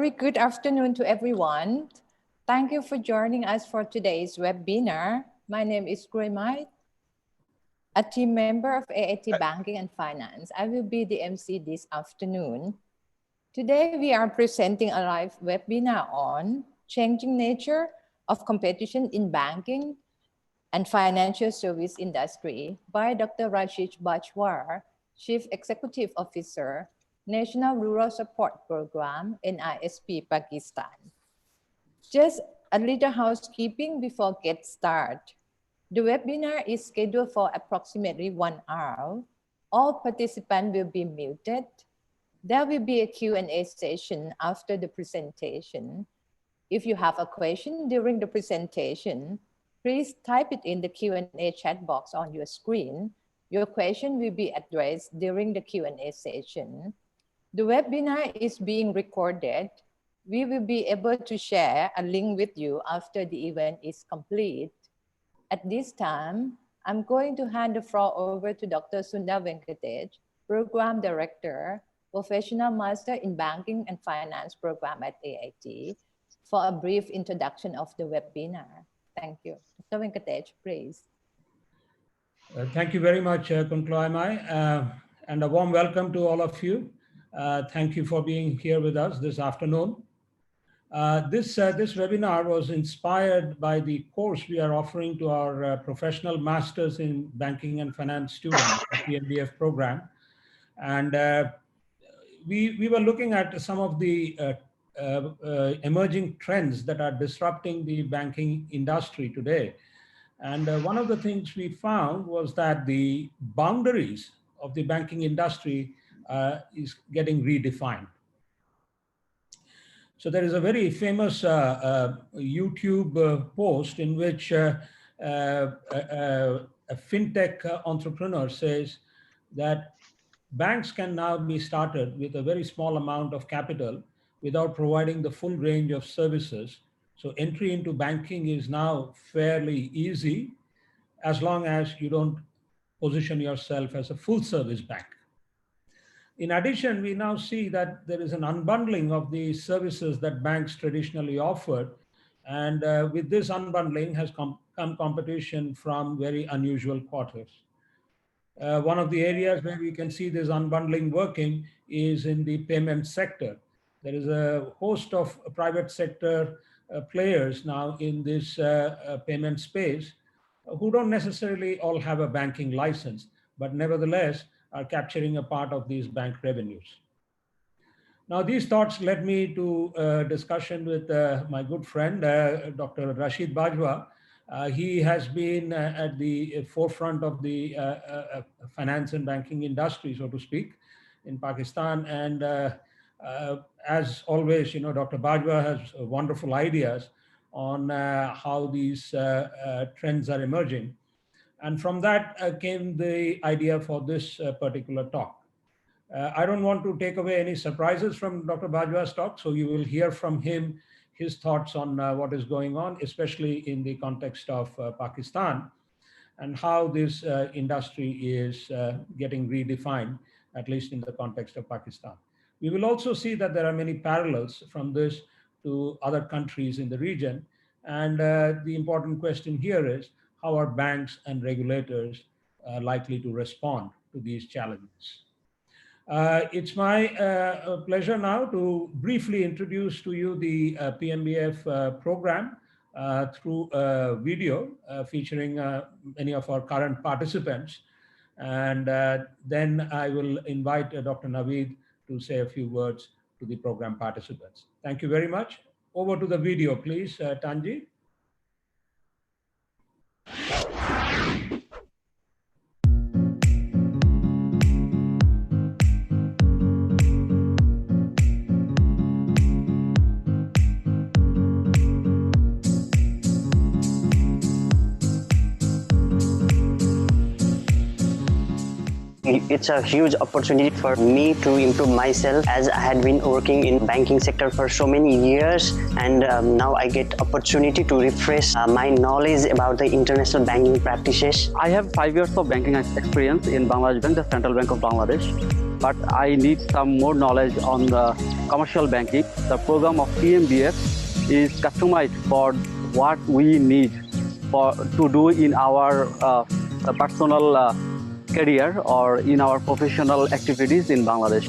Very good afternoon to everyone. Thank you for joining us for today's webinar. My name is Mai, a team member of AAT Banking and Finance. I will be the MC this afternoon. Today, we are presenting a live webinar on changing nature of competition in banking and financial service industry by Dr. Rashid Bajwa, Chief Executive Officer, National Rural Support Program, NRSP, Pakistan. Just a little housekeeping before get started. The webinar is scheduled for approximately 1 hour. All participants will be muted. There will be a Q&A session after the presentation. If you have a question during the presentation, please type it in the Q&A chat box on your screen. Your question will be addressed during the Q&A session. The webinar is being recorded. We will be able to share a link with you after the event is complete. At this time, I'm going to hand the floor over to Dr. Sundar Venkatej, Program Director, Professional Master in Banking and Finance Program at AIT, for a brief introduction of the webinar. Thank you. Dr. Venkatej, please. Thank you very much, Mai, and a warm welcome to all of you. Thank you for being here with us this afternoon. This webinar was inspired by the course we are offering to our professional masters in banking and finance students, the PMBF program. And we were looking at some of the emerging trends that are disrupting the banking industry today. And one of the things we found was that the boundaries of the banking industry is getting redefined. So there is a very famous YouTube post in which a fintech entrepreneur says that banks can now be started with a very small amount of capital without providing the full range of services. So entry into banking is now fairly easy as long as you don't position yourself as a full service bank. In addition, we now see that there is an unbundling of the services that banks traditionally offered. And with this unbundling has come competition from very unusual quarters. One of the areas where we can see this unbundling working is in the payment sector. There is a host of private sector players now in this payment space who don't necessarily all have a banking license, but nevertheless are capturing a part of these bank revenues. Now, these thoughts led me to a discussion with my good friend, Dr. Rashid Bajwa. He has been at the forefront of the finance and banking industry, so to speak, in Pakistan. And as always, Dr. Bajwa has wonderful ideas on how these trends are emerging. And from that came the idea for this particular talk. I don't want to take away any surprises from Dr. Bajwa's talk, so you will hear from him his thoughts on what is going on, especially in the context of Pakistan, and how this industry is getting redefined, at least in the context of Pakistan. We will also see that there are many parallels from this to other countries in the region. And the important question here is, how are banks and regulators likely to respond to these challenges? It's my pleasure now to briefly introduce to you the PMBF program through a video featuring many of our current participants. And then I will invite Dr. Naveed to say a few words to the program participants. Thank you very much. Over to the video, please, Tanji. It's a huge opportunity for me to improve myself, as I had been working in banking sector for so many years, and now I get opportunity to refresh my knowledge about the international banking practices. I have 5 years of banking experience in Bangladesh Bank, the Central Bank of Bangladesh. but I need some more knowledge on the commercial banking. The program of PMBF is customized for what we need to do in our personal career or in our professional activities in Bangladesh.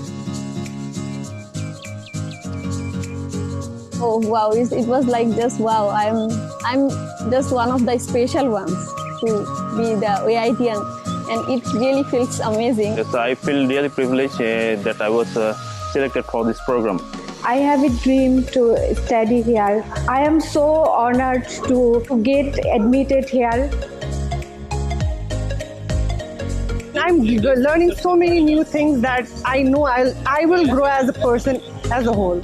Oh wow! It was like just wow. I'm just one of the special ones to be the AIT, and it really feels amazing. Yes, I feel really privileged that I was selected for this program. I have a dream to study here. I am so honored to get admitted here. I'm learning so many new things that I know I will grow as a person as a whole.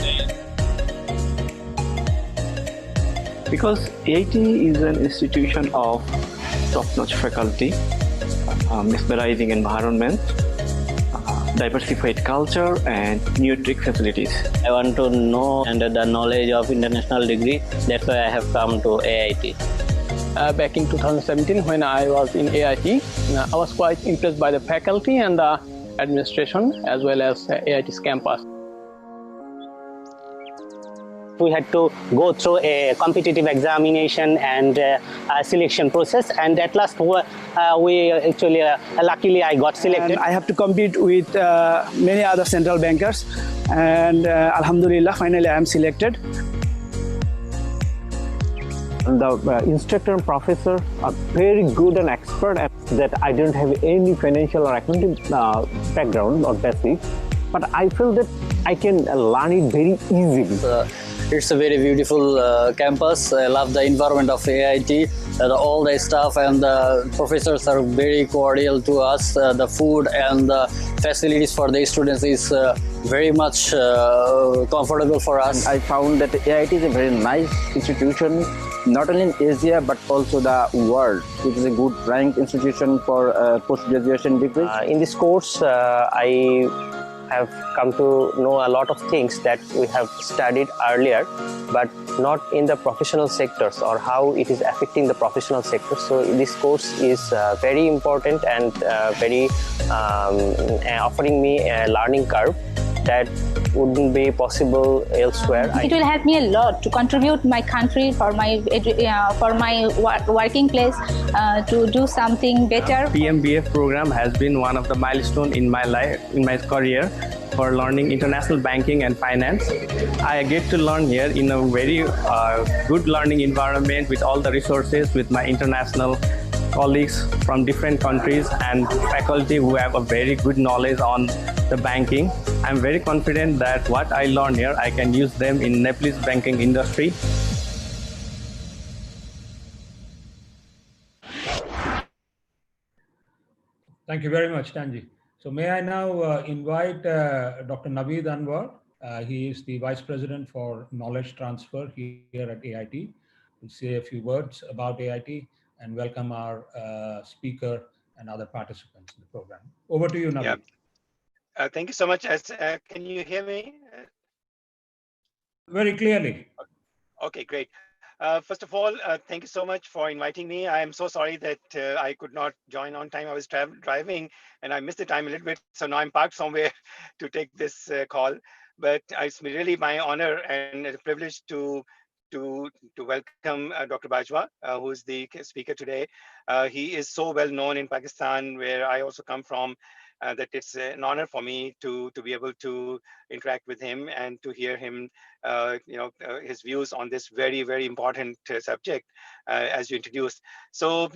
Because AIT is an institution of top-notch faculty, mesmerizing environment, diversified culture, and new trick facilities. I want to know and the knowledge of international degree. That's why I have come to AIT. Back in 2017, when I was in AIT, I was quite impressed by the faculty and the administration, as well as AIT's campus. We had to go through a competitive examination and a selection process, and at last we actually, luckily I got selected. And I have to compete with many other central bankers, and Alhamdulillah, finally I am selected. The instructor and professor are very good and expert at that. I don't have any financial or accounting background or basic, but I feel that I can learn it very easily. It's a very beautiful campus. I love the environment of AIT, all the staff and the professors are very cordial to us. The food and the facilities for the students is very much comfortable for us. I found that AIT is a very nice institution, not only in Asia but also the world. It is a good rank institution for post-graduation degrees. In this course, I have come to know a lot of things that we have studied earlier, but not in the professional sectors or how it is affecting the professional sector. So this course is very important and very offering me a learning curve that wouldn't be possible elsewhere. It will help me a lot to contribute my country for my working place to do something better. PMBF program has been one of the milestones in my life, in my career, for learning international banking and finance. I get to learn here in a very good learning environment with all the resources, with my international colleagues from different countries and faculty who have a very good knowledge on the banking. I'm very confident that what I learn here, I can use them in Nepalese banking industry. Thank you very much, Tanji. So may I now invite Dr. Naveed Anwar. He is the Vice President for Knowledge Transfer here at AIT. We'll say a few words about AIT and welcome our speaker and other participants in the program. Over to you, Naveed. Yeah. Thank you so much. Can you hear me? Very clearly. Okay, great. First of all, thank you so much for inviting me. I am so sorry that I could not join on time. I was driving and I missed the time a little bit. So now I'm parked somewhere to take this call. But it's really my honor and a privilege to welcome Dr. Bajwa, who is the speaker today. He is so well known in Pakistan, where I also come from, that it's an honor for me to be able to interact with him and to hear him, his views on this very, very important subject as you introduced. So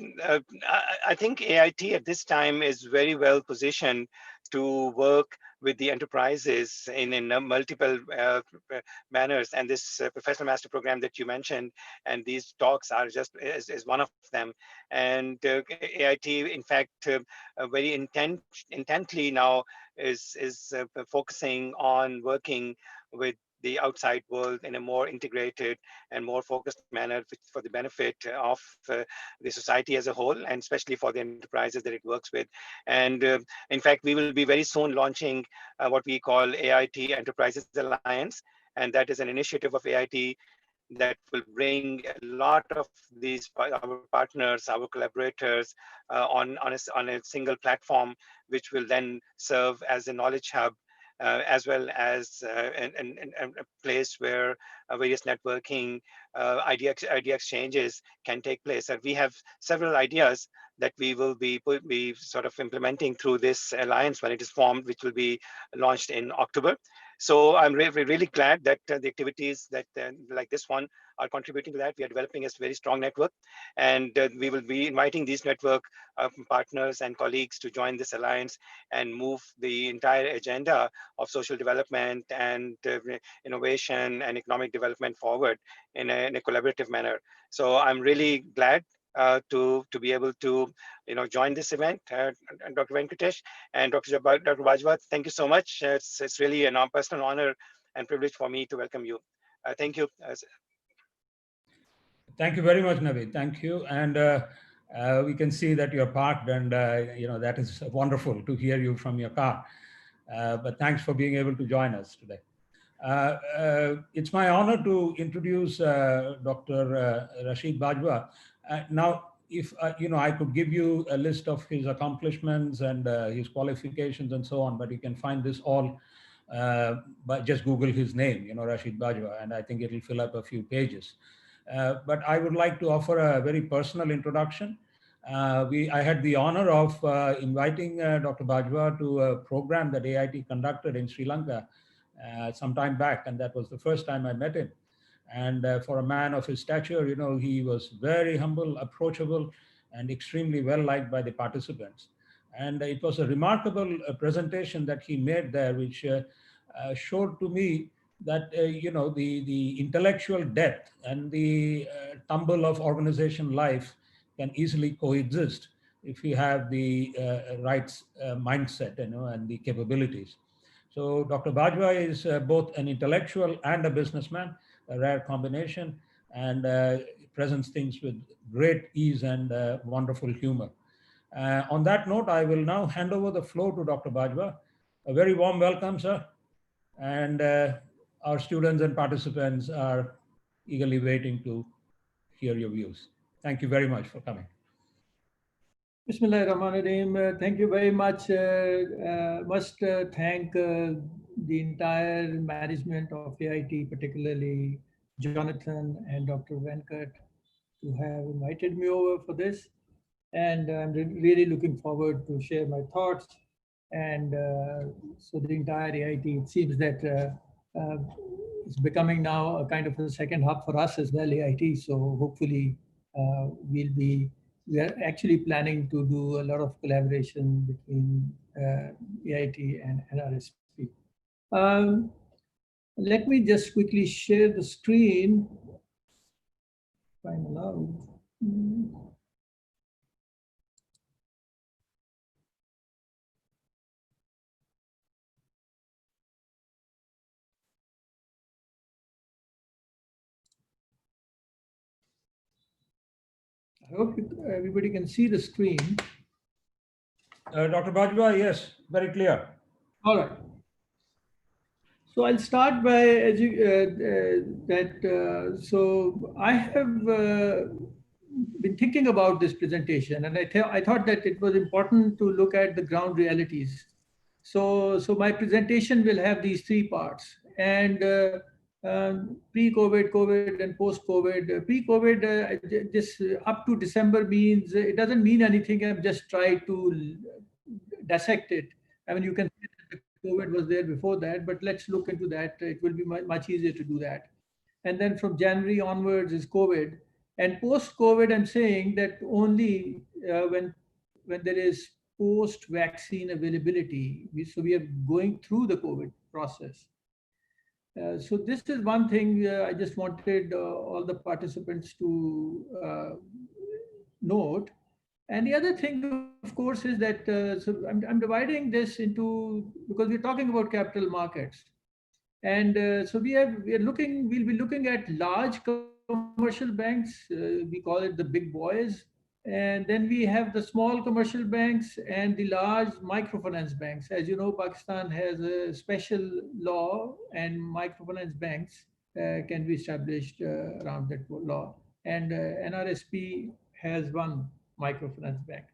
I think AIT at this time is very well positioned to work with the enterprises in multiple manners, and this professional master program that you mentioned and these talks are just is one of them. And AIT, in fact, very intently now is focusing on working with the outside world in a more integrated and more focused manner for the benefit of the society as a whole, and especially for the enterprises that it works with. And in fact, we will be very soon launching what we call AIT Enterprises Alliance, and that is an initiative of AIT that will bring a lot of these our partners, our collaborators on a single platform, which will then serve as a knowledge hub, as well as a place where various networking idea exchanges can take place. And we have several ideas that we will be sort of implementing through this alliance when it is formed, which will be launched in October. So I'm really glad that the activities that like this one are contributing to that. We are developing a very strong network, and we will be inviting these network partners and colleagues to join this alliance and move the entire agenda of social development and innovation and economic development forward in a collaborative manner. So I'm really glad to be able to join this event. And Dr. Venkatesh and Dr. Bajwa, thank you so much. It's really a personal honor and privilege for me to welcome you. Thank you. Thank you very much, Naveed. Thank you. And we can see that you're parked, and that is wonderful to hear you from your car. But thanks for being able to join us today. It's my honor to introduce Dr. Rashid Bajwa. Now, if I could give you a list of his accomplishments and his qualifications and so on, but you can find this all by just Google his name, Rashid Bajwa, and I think it'll fill up a few pages. But I would like to offer a very personal introduction. I had the honor of inviting Dr. Bajwa to a program that AIT conducted in Sri Lanka some time back, and that was the first time I met him. And for a man of his stature, he was very humble, approachable, and extremely well liked by the participants. And it was a remarkable presentation that he made there, which showed to me that the intellectual depth and the tumble of organization life can easily coexist if you have the right mindset, and the capabilities. So Dr. Bajwa is both an intellectual and a businessman, a rare combination, and presents things with great ease and wonderful humor. On that note, I will now hand over the floor to Dr. Bajwa. A very warm welcome, sir. And our students and participants are eagerly waiting to hear your views. Thank you very much for coming. Bismillahirrahmanirrahim. Thank you very much. Must thank the entire management of AIT, particularly Jonathan and Dr. Venkat, to have invited me over for this. And I'm really looking forward to share my thoughts. And so the entire AIT, it seems that it's becoming now a kind of a second hub for us as well, AIT. So hopefully we are actually planning to do a lot of collaboration between AIT and NRSP. Let me just quickly share the screen, if I'm allowed. I hope everybody can see the screen. Dr. Bajwa, yes, very clear. All right. So I'll start by so I have been thinking about this presentation, and I thought that it was important to look at the ground realities. So my presentation will have these three parts, and pre-COVID, COVID, and post-COVID. Pre-COVID, this up to December means it doesn't mean anything. I've just tried to dissect it. I mean, you can see that COVID was there before that, but let's look into that. It will be much easier to do that. And then from January onwards is COVID. And post-COVID, I'm saying that only when there is post-vaccine availability. So we are going through the COVID process. So this is one thing I just wanted all the participants to note. And the other thing, of course, is that so I'm dividing this into, because we're talking about capital markets. And so we'll be looking at large commercial banks. We call it the big boys. And then we have the small commercial banks and the large microfinance banks. As you know, Pakistan has a special law and microfinance banks. can be established around that law. And NRSP has one microfinance bank.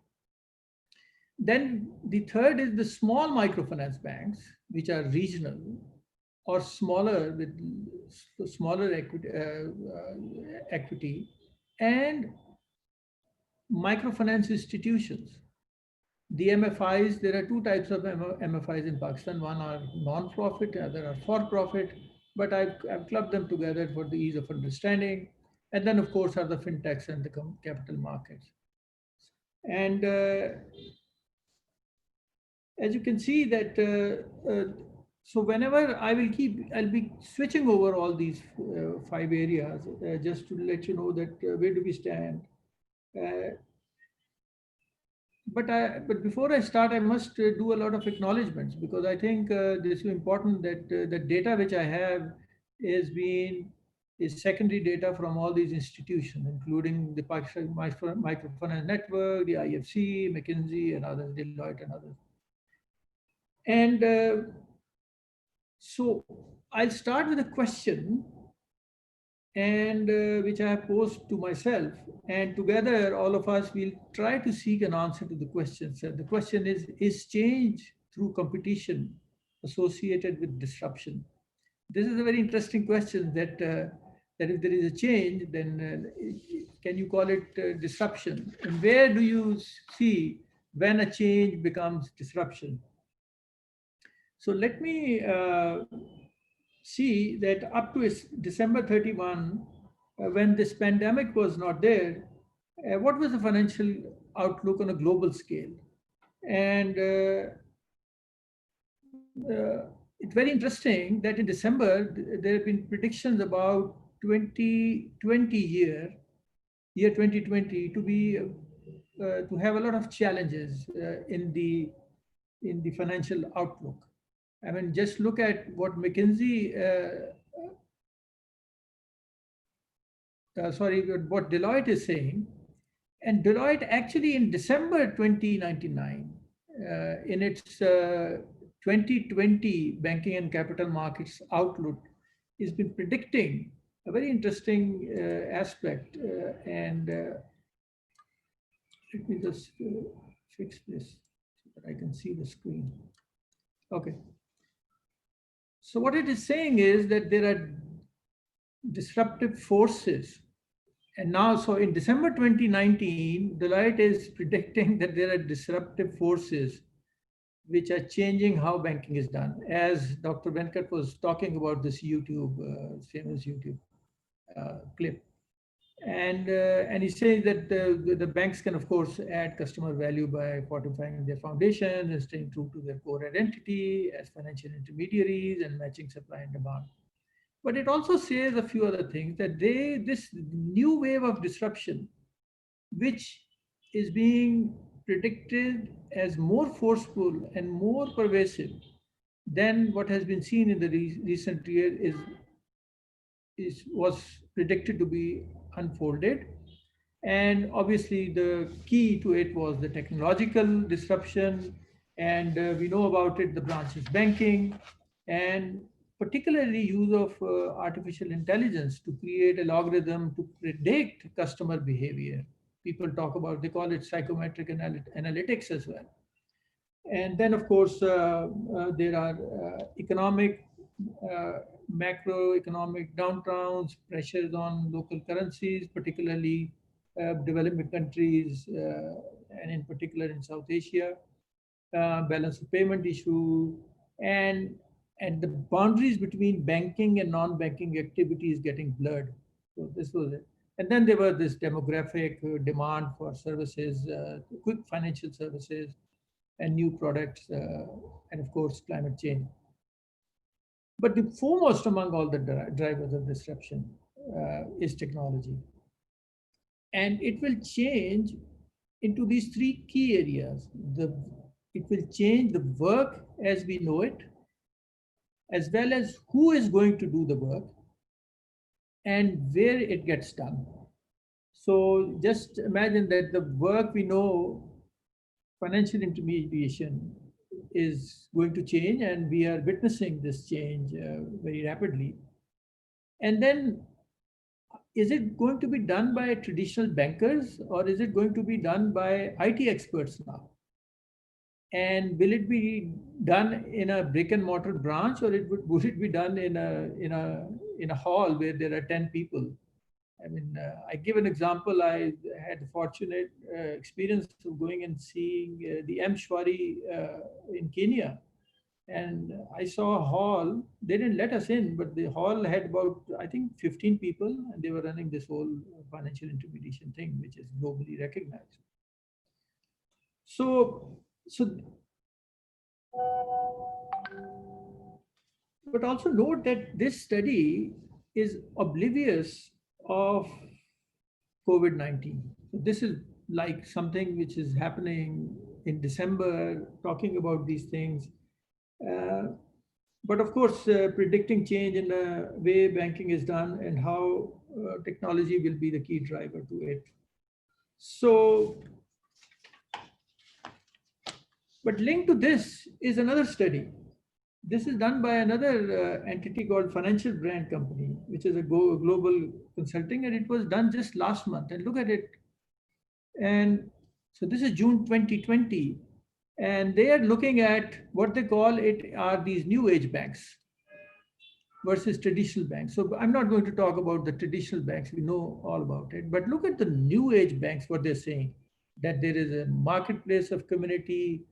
Then the third is the small microfinance banks, which are regional or smaller with smaller equity and microfinance institutions. The MFIs, there are two types of MFIs in Pakistan. One are non-profit, other are for-profit, but I've clubbed them together for the ease of understanding. And then, of course, are the Fintechs and the capital markets. And as you can see that, so whenever I'll be switching over all these 5 areas, just to let you know that where do we stand. But before I start, I must do a lot of acknowledgements, because I think this is important that the data which I have is secondary data from all these institutions, including the Pakistan Microfinance Network, the IFC, McKinsey, and others, Deloitte, and others. And so I'll start with a question, and which I have posed to myself, and together all of us will try to seek an answer to the question. So the question is change through competition associated with disruption? This is a very interesting question, that if there is a change, then can you call it disruption? And where do you see when a change becomes disruption? So let me see that up to December 31, when this pandemic was not there, what was the financial outlook on a global scale? And it's very interesting that in December, there have been predictions about 2020 year 2020 to be to have a lot of challenges in the financial outlook. I mean, just look at what McKinsey, what Deloitte is saying. And Deloitte actually in December 2019, in its 2020 banking and capital markets outlook, has been predicting a very interesting aspect. And let me just fix this so that I can see the screen. Okay. So what it is saying is that there are disruptive forces. And now, so in December 2019, Deloitte is predicting that there are disruptive forces which are changing how banking is done. As Dr. Venkat was talking about this YouTube, famous YouTube clip. And he says that the banks can, of course, add customer value by fortifying their foundation and staying true to their core identity as financial intermediaries and matching supply and demand. But it also says a few other things, that this new wave of disruption, which is being predicted as more forceful and more pervasive than what has been seen in the recent year, was predicted to be unfolded. And obviously the key to it was the technological disruption, and we know about it, the branches banking, and particularly use of artificial intelligence to create an algorithm to predict customer behavior. People talk about, they call it psychometric analytics as well. And then, of course, there are economic, macroeconomic downturns, pressures on local currencies, particularly developing countries, and in particular in South Asia, balance of payment issue, and the boundaries between banking and non-banking activities getting blurred. So this was it. And then there was this demographic demand for services, quick financial services, and new products, and of course, climate change. But the foremost among all the drivers of disruption is technology. And it will change into these 3 key areas. It will change the work as we know it, as well as who is going to do the work and where it gets done. So just imagine that the work we know, financial intermediation, is going to change, and we are witnessing this change very rapidly. And then, is it going to be done by traditional bankers, or is it going to be done by IT experts now? And will it be done in a brick and mortar branch, or would it be done in a hall where there are 10 people? I mean, I give an example. I had the fortunate experience of going and seeing the M-Shwari in Kenya. And I saw a hall. They didn't let us in, but the hall had about, I think, 15 people, and they were running this whole financial intermediation thing, which is globally recognized. But also note that this study is oblivious of COVID-19. So this is like something which is happening in December, talking about these things. But of course, predicting change in the way banking is done and how technology will be the key driver to it. So, but linked to this is another study. This is done by another entity called Financial Brand Company, which is a global consulting, and it was done just last month. And look at it. And so this is June 2020, and they are looking at what they call it are these new age banks versus traditional banks. So I'm not going to talk about the traditional banks, we know all about it, but look at the new age banks, what they're saying, that there is a marketplace of community,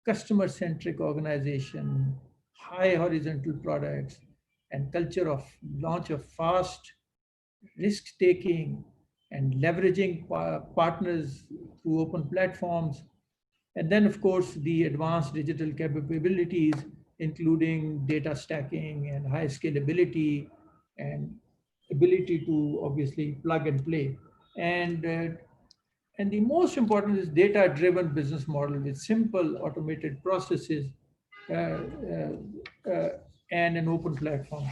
customer-centric organization, high horizontal products, and culture of launch of fast risk-taking and leveraging partners through open platforms. And then, of course, the advanced digital capabilities, including data stacking and high scalability and ability to obviously plug and play. And the most important is data-driven business model with simple automated processes and an open platform.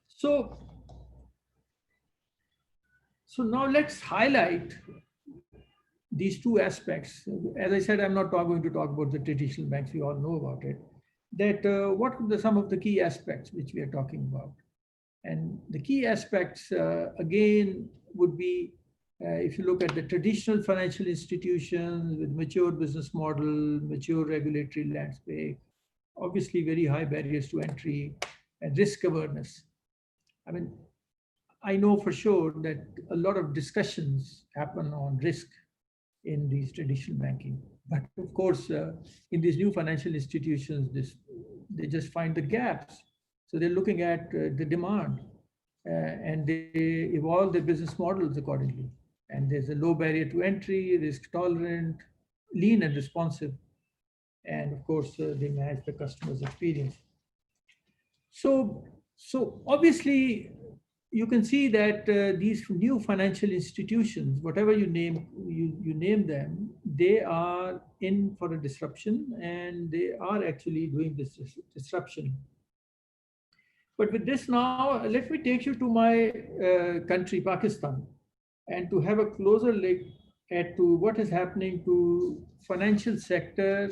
So now let's highlight these two aspects. As I said, I'm not going to talk about the traditional banks, we all know about it. That what are some of the key aspects which we are talking about? And the key aspects, again, would be if you look at the traditional financial institutions with mature business model, mature regulatory landscape, obviously very high barriers to entry and risk awareness. I mean, I know for sure that a lot of discussions happen on risk in these traditional banking. But of course, in these new financial institutions, they just find the gaps. So they're looking at the demand and they evolve their business models accordingly. And there's a low barrier to entry, risk tolerant, lean and responsive. And of course, they manage the customer's experience. So obviously, you can see that these new financial institutions, whatever you name them, they are in for a disruption, and they are actually doing this disruption. But with this now, let me take you to my country, Pakistan, and to have a closer look at what is happening to financial sector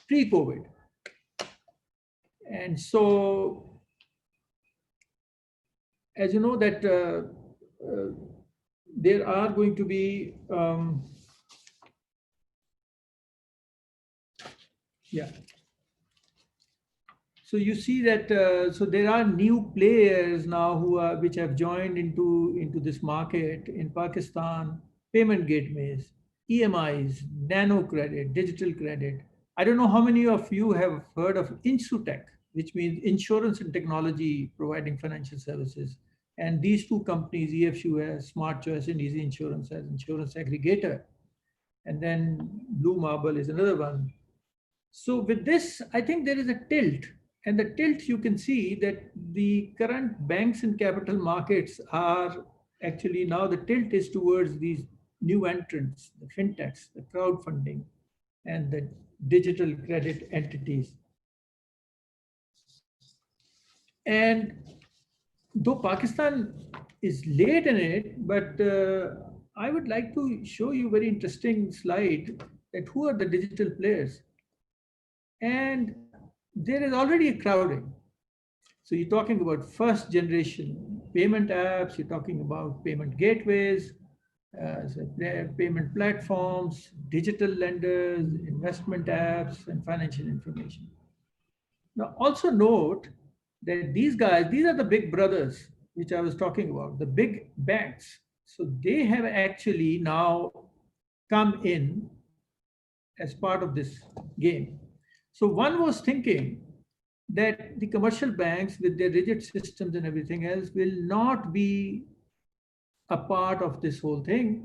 pre-COVID. And so, as you know that there are going to be, So you see that so there are new players now which have joined into this market in Pakistan: payment gateways, EMIs, nano credit, digital credit. I don't know how many of you have heard of InsuTech, which means insurance and technology providing financial services. And these two companies, EFSU as Smart Choice and Easy Insurance as insurance aggregator. And then Blue Marble is another one. So with this, I think there is a tilt. And the tilt, you can see that the current banks and capital markets are actually now the tilt is towards these new entrants, the Fintechs, the crowdfunding, and the digital credit entities. And though Pakistan is late in it, but I would like to show you a very interesting slide that who are the digital players. And there is already a crowding. So you're talking about first generation payment apps, you're talking about payment gateways, payment platforms, digital lenders, investment apps, and financial information. Now also note that these guys, these are the big brothers, which I was talking about, the big banks. So they have actually now come in as part of this game. So one was thinking that the commercial banks with their rigid systems and everything else will not be a part of this whole thing,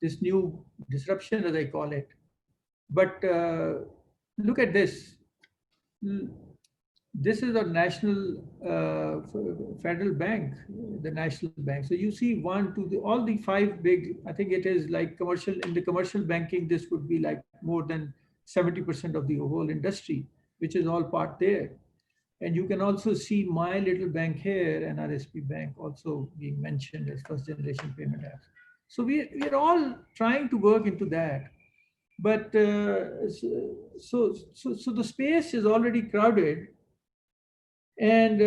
this new disruption as I call it. But look at this. This is a national federal bank, the national bank. So you see all the five big, I think it is like commercial, in the commercial banking, this would be like more than 70% of the whole industry, which is all part there. And you can also see my little bank here, NRSP bank, also being mentioned as first generation payment apps. So we're all trying to work into that. But so the space is already crowded. And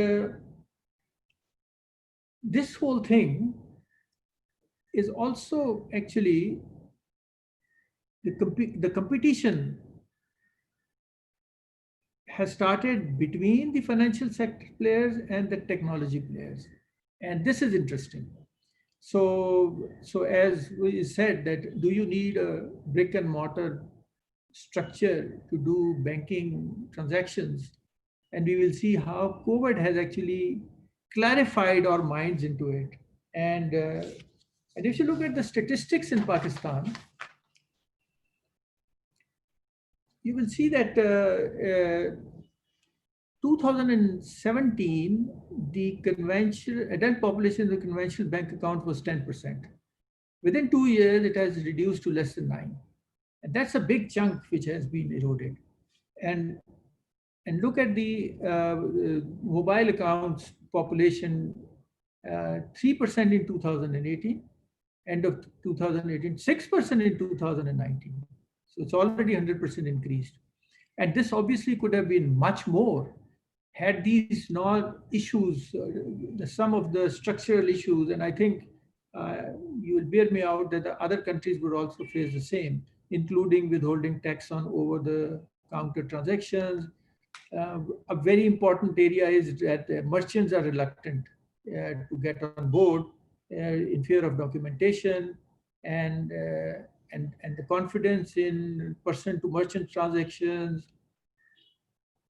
this whole thing is also actually the competition has started between the financial sector players and the technology players. And this is interesting. So as we said, that do you need a brick and mortar structure to do banking transactions? And we will see how COVID has actually clarified our minds into it. And if you look at the statistics in Pakistan, you will see that 2017, the conventional adult population of the conventional bank account was 10%. Within 2 years, it has reduced to less than 9%. And that's a big chunk which has been eroded. And look at the mobile accounts population, 3% in 2018, end of 2018, 6% in 2019. So it's already 100% increased. And this obviously could have been much more had these not issues, some of the structural issues, and I think you will bear me out that the other countries would also face the same, including withholding tax on over-the-counter transactions. A very important area is that merchants are reluctant to get on board in fear of documentation, and the confidence in person-to-merchant transactions.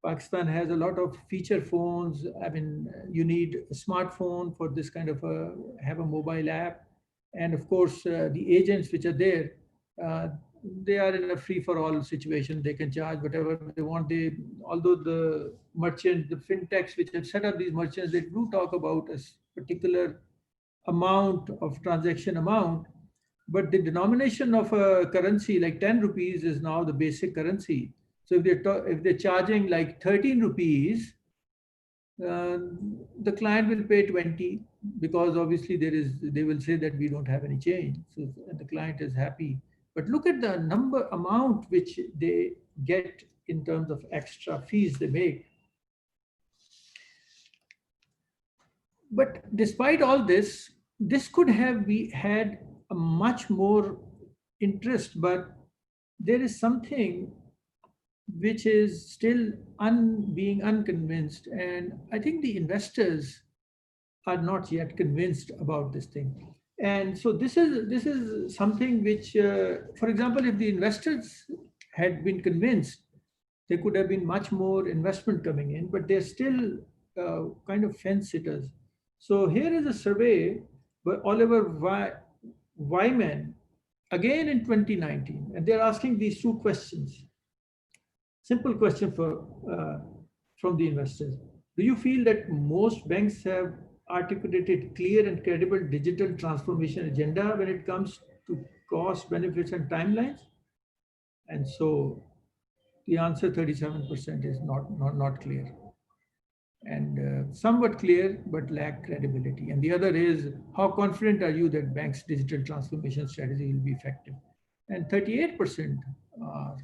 Pakistan has a lot of feature phones. I mean, you need a smartphone for this kind of have a mobile app. And of course, the agents which are there, they are in a free-for-all situation. They can charge whatever they want. Although the merchants, the Fintechs which have set up these merchants, they do talk about a particular amount of transaction amount, but the denomination of a currency like 10 rupees is now the basic currency. So if they're charging like 13 rupees, the client will pay 20 because obviously they will say that we don't have any change. So the client is happy. But look at the amount which they get in terms of extra fees they make. But despite all this, this could have had a much more interest, but there is something which is still being unconvinced. And I think the investors are not yet convinced about this thing. And so this is something which, for example, if the investors had been convinced, there could have been much more investment coming in, but they're still kind of fence sitters. So here is a survey by Oliver Wyman, again in 2019, and they're asking these two questions. Simple question from the investors. Do you feel that most banks have articulated clear and credible digital transformation agenda when it comes to cost, benefits, and timelines? And so the answer 37% is not clear. And somewhat clear, but lack credibility. And the other is, how confident are you that banks' digital transformation strategy will be effective? And 38% are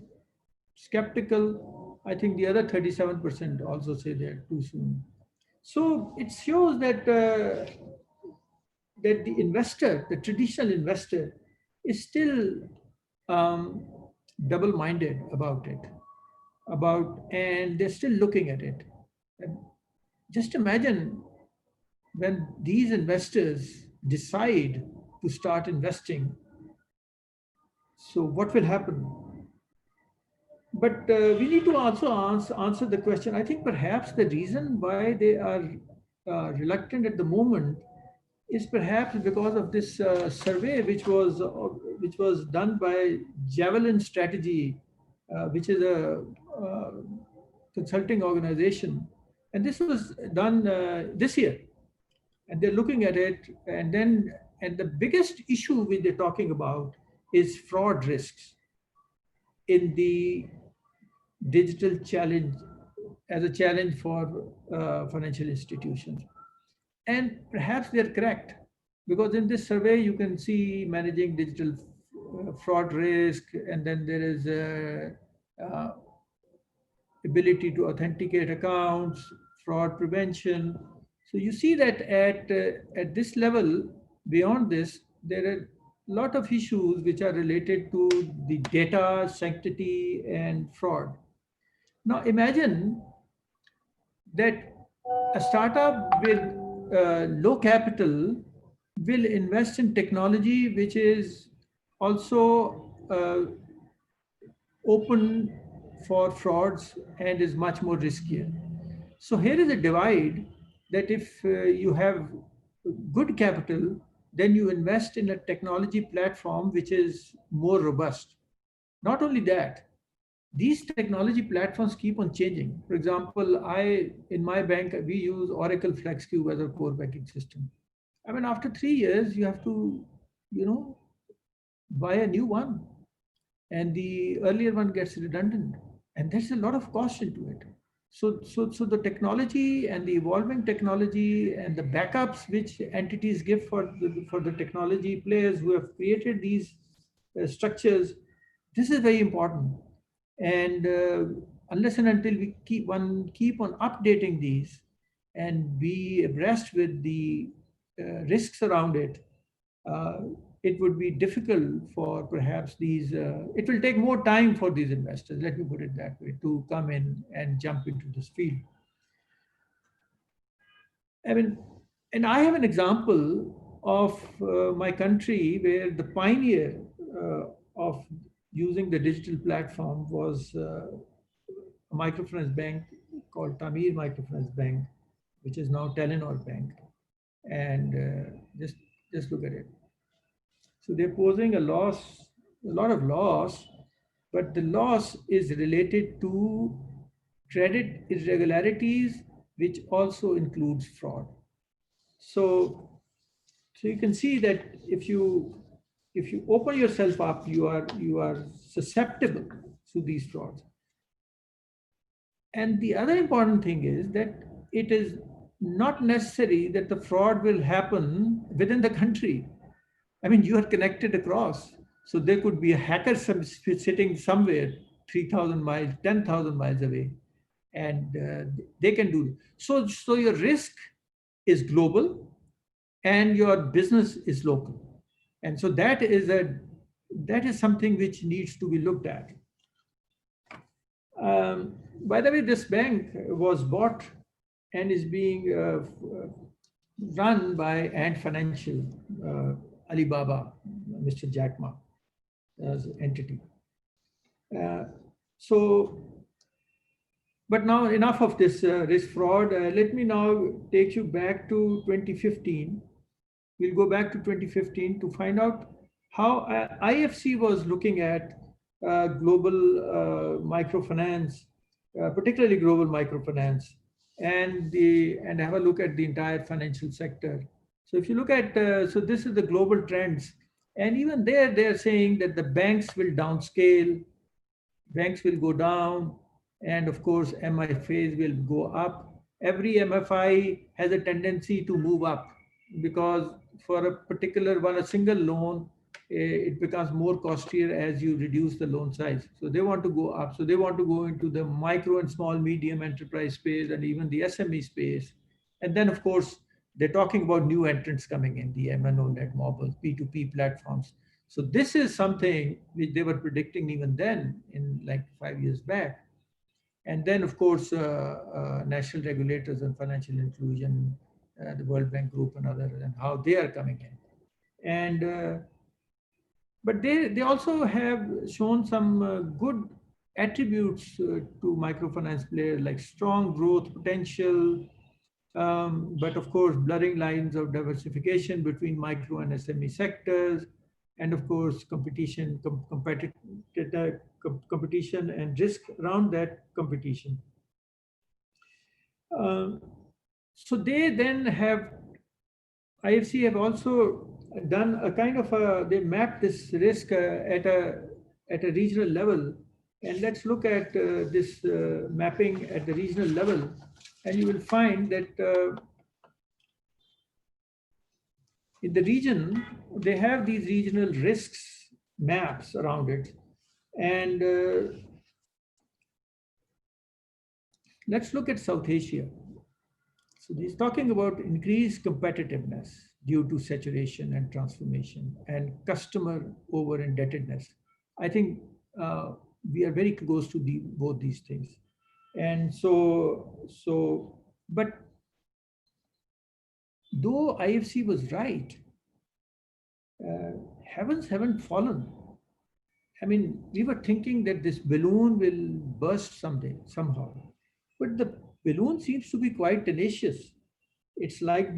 skeptical. I think the other 37% also say they're too soon. So it shows that that the investor, the traditional investor, is still double-minded about it, and they're still looking at it. And just imagine when these investors decide to start investing, so what will happen? But we need to also answer the question. I think perhaps the reason why they are reluctant at the moment is perhaps because of this survey, which was done by Javelin Strategy, which is a consulting organization, and this was done this year, and they're looking at it, and the biggest issue which they're talking about is fraud risks in the digital challenge, as a challenge for financial institutions. And perhaps they're correct, because in this survey you can see managing digital fraud risk, and then there is ability to authenticate accounts, fraud prevention. So you see that at this level, beyond this, there are a lot of issues which are related to the data sanctity and fraud. Now imagine that a startup with low capital will invest in technology which is also open for frauds and is much more riskier. So here is a divide, that if you have good capital, then you invest in a technology platform which is more robust. Not only that, these technology platforms keep on changing. For example, in my bank, we use Oracle FlexCube as a core banking system. I mean, after 3 years, you have to, buy a new one, and the earlier one gets redundant, and there's a lot of cost into it. So the technology and the evolving technology and the backups which entities give for the technology players who have created these structures, this is very important. And unless and until we keep on updating these and be abreast with the risks around it, it would be difficult for perhaps these, it will take more time for these investors, let me put it that way, to come in and jump into this field. I mean, and I have an example of my country where the pioneer of using the digital platform was a microfinance bank called Tamir Microfinance Bank, which is now Telenor Bank. And just look at it. So they're posing a lot of loss, but the loss is related to credit irregularities, which also includes fraud. So you can see that if you open yourself up, you are susceptible to these frauds. And the other important thing is that it is not necessary that the fraud will happen within the country. I mean, you are connected across. So there could be a hacker sitting somewhere 3,000 miles, 10,000 miles away, and they can do it. So your risk is global and your business is local. And so that is something which needs to be looked at. By the way, this bank was bought and is being run by Ant Financial, Alibaba, Mr. Jack Ma, as an entity. But now enough of this risk fraud. Let me now take you back to 2015. We'll go back to 2015 to find out how IFC was looking at global microfinance, particularly global microfinance, and have a look at the entire financial sector. So if you look at, so this is the global trends, and even there they're saying that the banks will downscale, banks will go down, and of course MFIs will go up. Every MFI has a tendency to move up, because for a particular one, a single loan, it becomes more costlier as you reduce the loan size. So they want to go up. So they want to go into the micro and small medium enterprise space and even the SME space. And then, of course, they're talking about new entrants coming in, the MNO-led models, P2P platforms. So this is something which they were predicting even then, in like 5 years back. And then, of course, national regulators on financial inclusion, the World Bank Group and others, and how they are coming in. And but they also have shown some good attributes to microfinance players, like strong growth potential, but of course, blurring lines of diversification between micro and SME sectors, and of course, competition and risk around that competition. So they then have, IFC have also done a kind of they mapped this risk at a regional level. And let's look at this mapping at the regional level. And you will find that in the region, they have these regional risks maps around it. And let's look at South Asia. So he's talking about increased competitiveness due to saturation and transformation and customer over indebtedness. I think we are very close to both these things. And but though IFC was right, heavens haven't fallen. I mean, we were thinking that this balloon will burst someday, somehow. But the balloon seems to be quite tenacious. It's like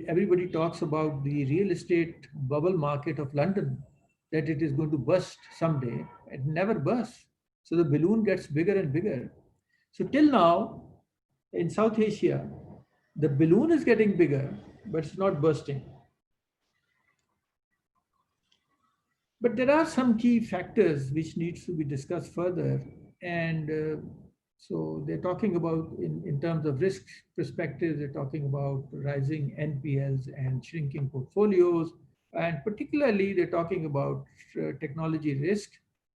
everybody talks about the real estate bubble market of London, that it is going to burst someday. It never bursts. So the balloon gets bigger and bigger. So till now, in South Asia, the balloon is getting bigger, but it's not bursting. But there are some key factors which needs to be discussed further. And so they're talking about, in terms of risk perspective, they're talking about rising NPLs and shrinking portfolios. And particularly, they're talking about technology risk.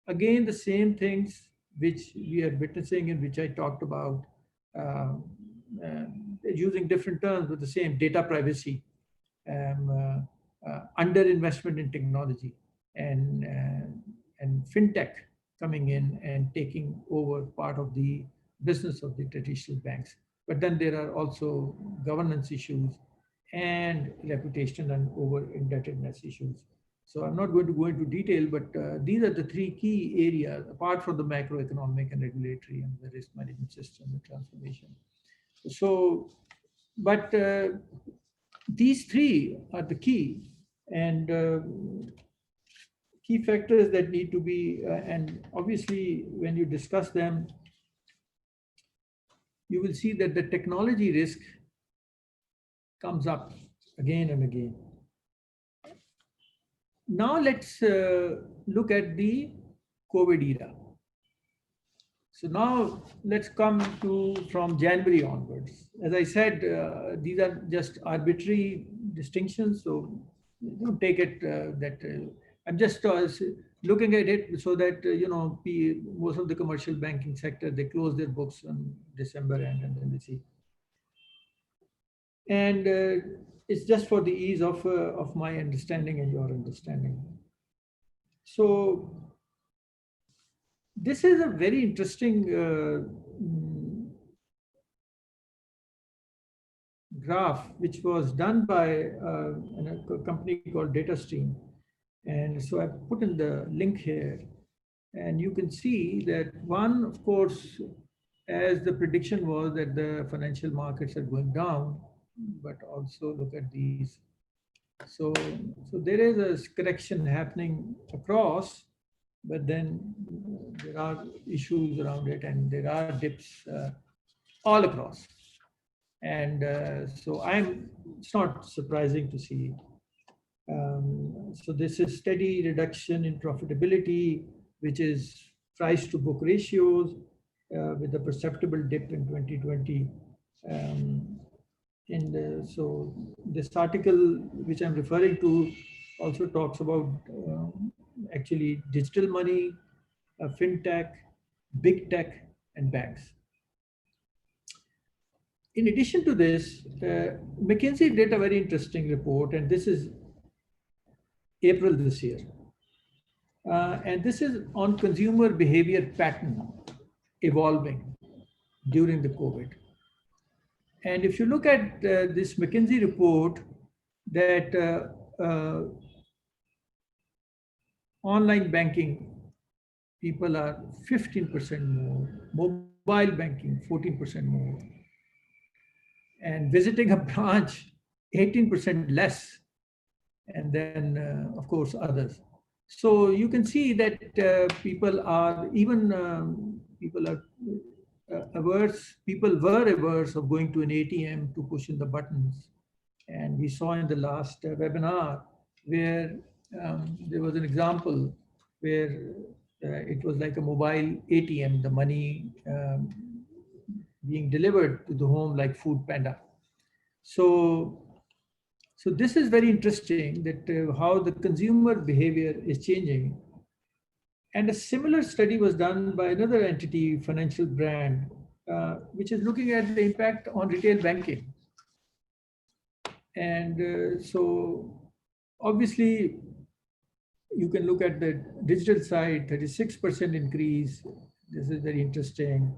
Again, the same things which we are witnessing and which I talked about, using different terms, but the same: data privacy, underinvestment in technology, and fintech coming in and taking over part of the business of the traditional banks. But then there are also governance issues and reputation and over indebtedness issues. So I'm not going to go into detail, but these are the three key areas, apart from the macroeconomic and regulatory and the risk management system and transformation. So, but these three are the key, and key factors that need to be, and obviously when you discuss them, you will see that the technology risk comes up again and again. Now let's look at the COVID era. So now let's come to from January onwards. As I said, these are just arbitrary distinctions, so don't take it I'm just looking at it so that, most of the commercial banking sector, they close their books on December end, and then they see. And it's just for the ease of my understanding and your understanding. So this is a very interesting graph, which was done by a company called DataStream. And so I put in the link here, and you can see that one, of course, as the prediction was that the financial markets are going down, but also look at these. So there is a correction happening across, but then there are issues around it, and there are dips all across. And so it's not surprising to see. So this is steady reduction in profitability, which is price to book ratios, with a perceptible dip in 2020. So this article, which I'm referring to, also talks about actually digital money, fintech, big tech, and banks. in addition to this, McKinsey did a very interesting report, and this is April this year. And this is on consumer behavior pattern evolving during the COVID. And if you look at this McKinsey report, that online banking, people are 15% more, mobile banking, 14% more, and visiting a branch, 18% less, and then, of course, others. So you can see that people are averse. People were averse of going to an ATM to push in the buttons. And we saw in the last webinar where there was an example where it was like a mobile ATM, the money being delivered to the home like Food Panda. So this is very interesting that how the consumer behavior is changing. And a similar study was done by another entity, financial brand, which is looking at the impact on retail banking. And so obviously, you can look at the digital side, 36% increase. This is very interesting.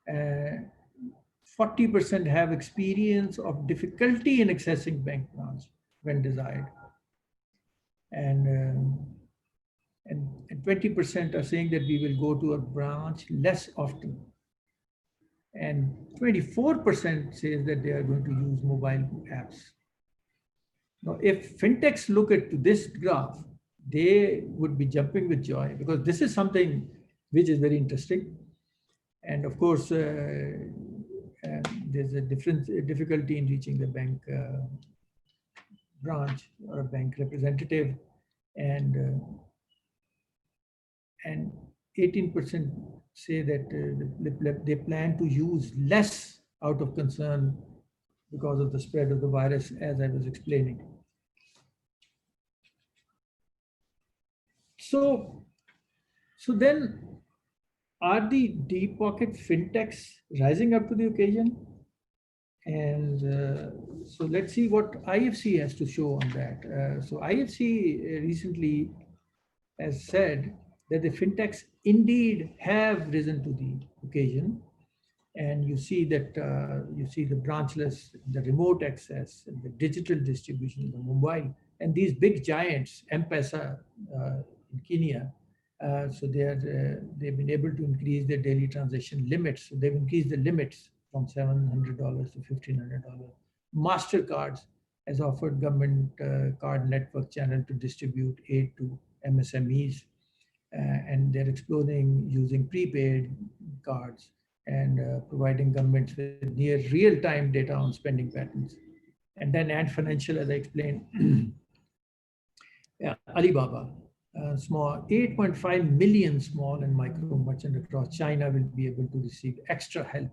40% have experience of difficulty in accessing bank branch when desired. And 20% are saying that we will go to a branch less often. And 24% says that they are going to use mobile apps. Now, if Fintechs look at this graph, they would be jumping with joy, because this is something which is very interesting. And of course, there's a difficulty in reaching the bank branch or a bank representative, and 18% say that they plan to use less out of concern because of the spread of the virus, as I was explaining. So then, are the deep pocket fintechs rising up to the occasion? And so let's see what IFC has to show on that. So IFC recently has said that the fintechs indeed have risen to the occasion. And you see that the branchless, the remote access, and the digital distribution, the mobile, and these big giants, M-Pesa in Kenya. So they've been able to increase their daily transaction limits. So they've increased the limits from $700 to $1,500. MasterCards has offered government card network channel to distribute aid to MSMEs. And they're exploring using prepaid cards and providing governments with near real-time data on spending patterns. And then Ant Financial, as I explained, Alibaba, small 8.5 million small and micro merchants across China will be able to receive extra help,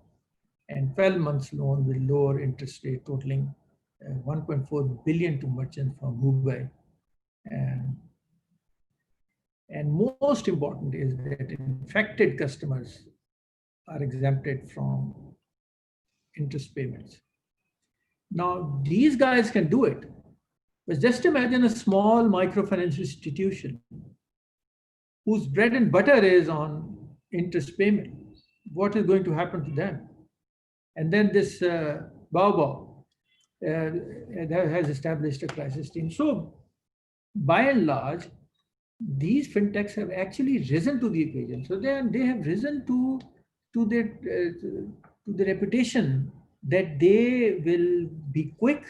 and 12 months loan with lower interest rate totaling 1.4 billion to merchants from Hubei. And most important is that infected customers are exempted from interest payments. Now, these guys can do it. But just imagine a small microfinance institution whose bread and butter is on interest payment. What is going to happen to them? And then this Baobab has established a crisis team. So by and large, these fintechs have actually risen to the occasion. So they have risen to the reputation that they will be quick,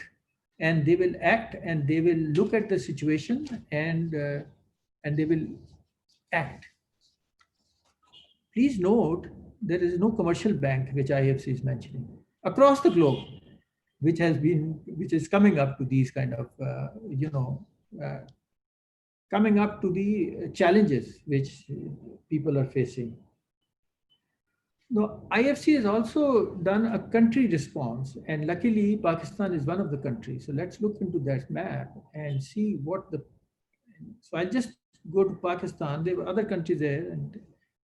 and they will act, and they will look at the situation, and they will act. Please note, there is no commercial bank, which IFC is mentioning, across the globe, which is coming up to these kind of, coming up to the challenges which people are facing. Now, IFC has also done a country response, and luckily Pakistan is one of the countries. So let's look into that map and see what so I'll just go to Pakistan. There were other countries there, and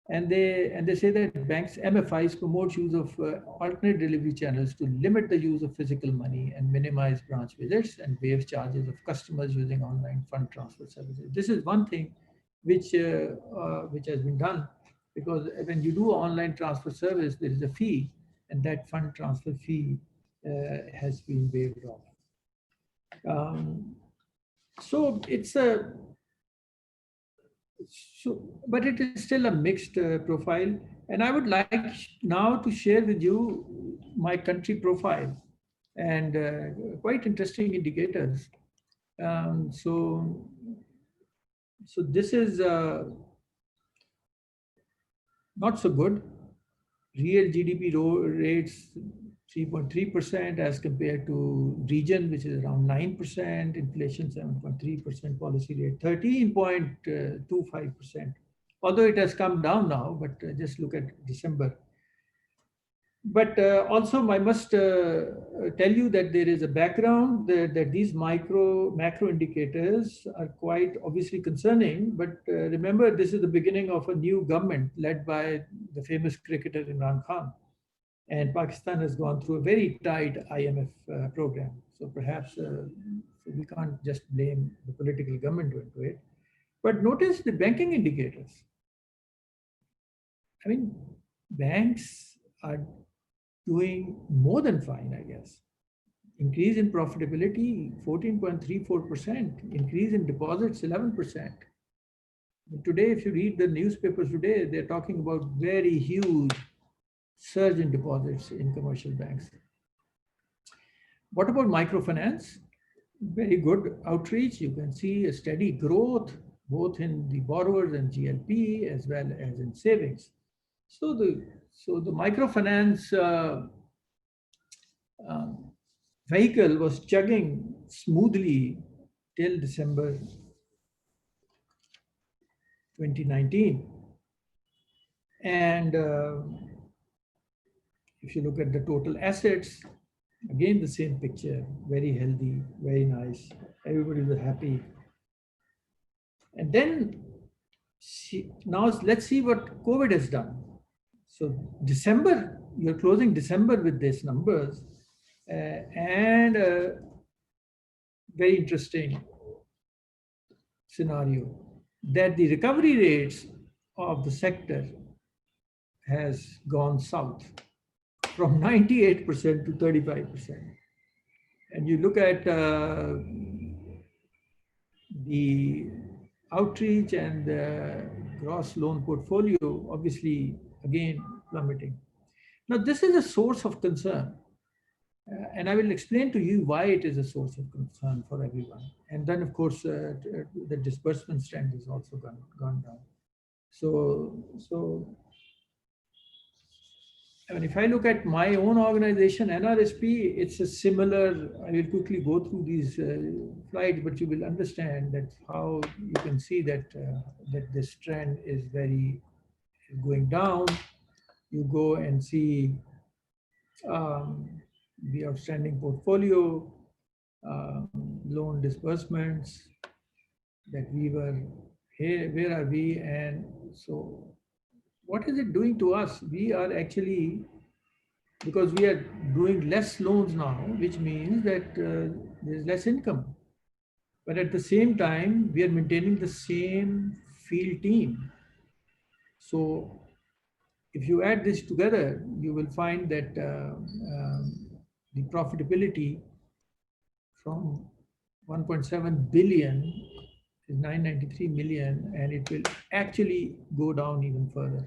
And they say that banks, MFIs promote use of alternate delivery channels to limit the use of physical money and minimize branch visits and waive charges of customers using online fund transfer services. This is one thing which has been done, because when you do online transfer service, there is a fee, and that fund transfer fee has been waived off. So it's a but it is still a mixed profile. And I would like now to share with you my country profile and quite interesting indicators. So this is not so good. Real GDP rates 3.3% as compared to region, which is around 9%, inflation 7.3%, policy rate 13.25%. Although it has come down now, but just look at December. But also I must tell you that there is a background that these macro indicators are quite obviously concerning. But remember, this is the beginning of a new government led by the famous cricketer Imran Khan. And Pakistan has gone through a very tight IMF program. So perhaps we can't just blame the political government into it. But notice the banking indicators. I mean, banks are doing more than fine, I guess. Increase in profitability, 14.34%. Increase in deposits, 11%. Today, if you read the newspapers today, they're talking about very huge surge in deposits in commercial banks. What about microfinance? Very good outreach. You can see a steady growth, both in the borrowers and GLP, as well as in savings. So the microfinance vehicle was chugging smoothly till December 2019. And if you look at the total assets, again, the same picture, very healthy, very nice. Everybody was happy. And then now let's see what COVID has done. So December, you're closing December with these numbers and very interesting scenario that the recovery rates of the sector has gone south from 98% to 35%. And you look at the outreach and the gross loan portfolio, obviously, again, plummeting. Now, this is a source of concern. And I will explain to you why it is a source of concern for everyone. And then, of course, the disbursement trend has also gone down. So I mean, if I look at my own organization, NRSP, it's a similar, I will quickly go through these slides, but you will understand that how you can see that, that this trend is very going down. You go and see the outstanding portfolio, loan disbursements, that we were here, where are we? And so what is it doing to us? We are actually, because we are doing less loans now, which means that there's less income. But at the same time, we are maintaining the same field team. So if you add this together, you will find that the profitability from 1.7 billion is 993 million, and it will actually go down even further.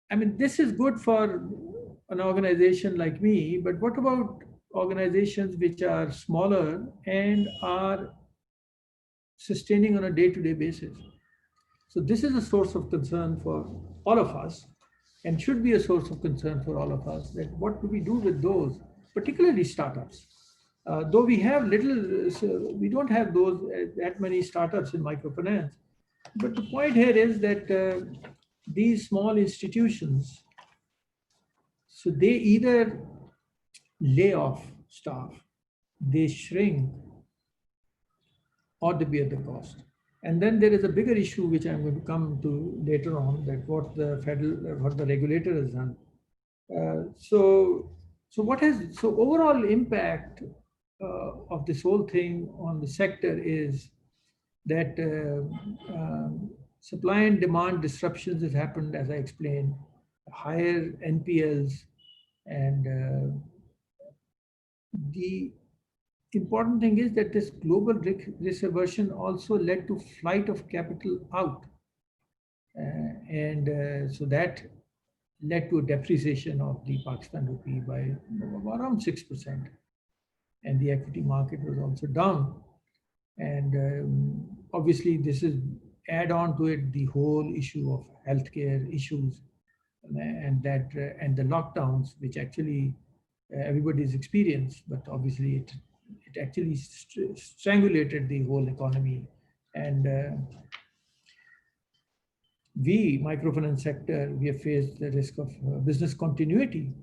I mean, this is good for an organization like me, but what about organizations which are smaller and are sustaining on a day-to-day basis? So this is a source of concern for all of us, and should be a source of concern for all of us, that what do we do with those, particularly startups? Though we have little, so we don't have that many startups in microfinance. But the point here is that these small institutions, so they either lay off staff, they shrink, or they bear the cost. And then there is a bigger issue which I'm going to come to later on, that what the regulator has done. So overall impact of this whole thing on the sector is that supply and demand disruptions has happened, as I explained, higher NPLs, and the important thing is that this global risk aversion also led to flight of capital out. So that led to a depreciation of the Pakistan rupee by around 6%. And the equity market was also down. And obviously this is add on to it the whole issue of healthcare issues and the lockdowns, which actually everybody's experienced, but obviously it actually strangulated the whole economy. And we, microfinance sector, we have faced the risk of business continuity.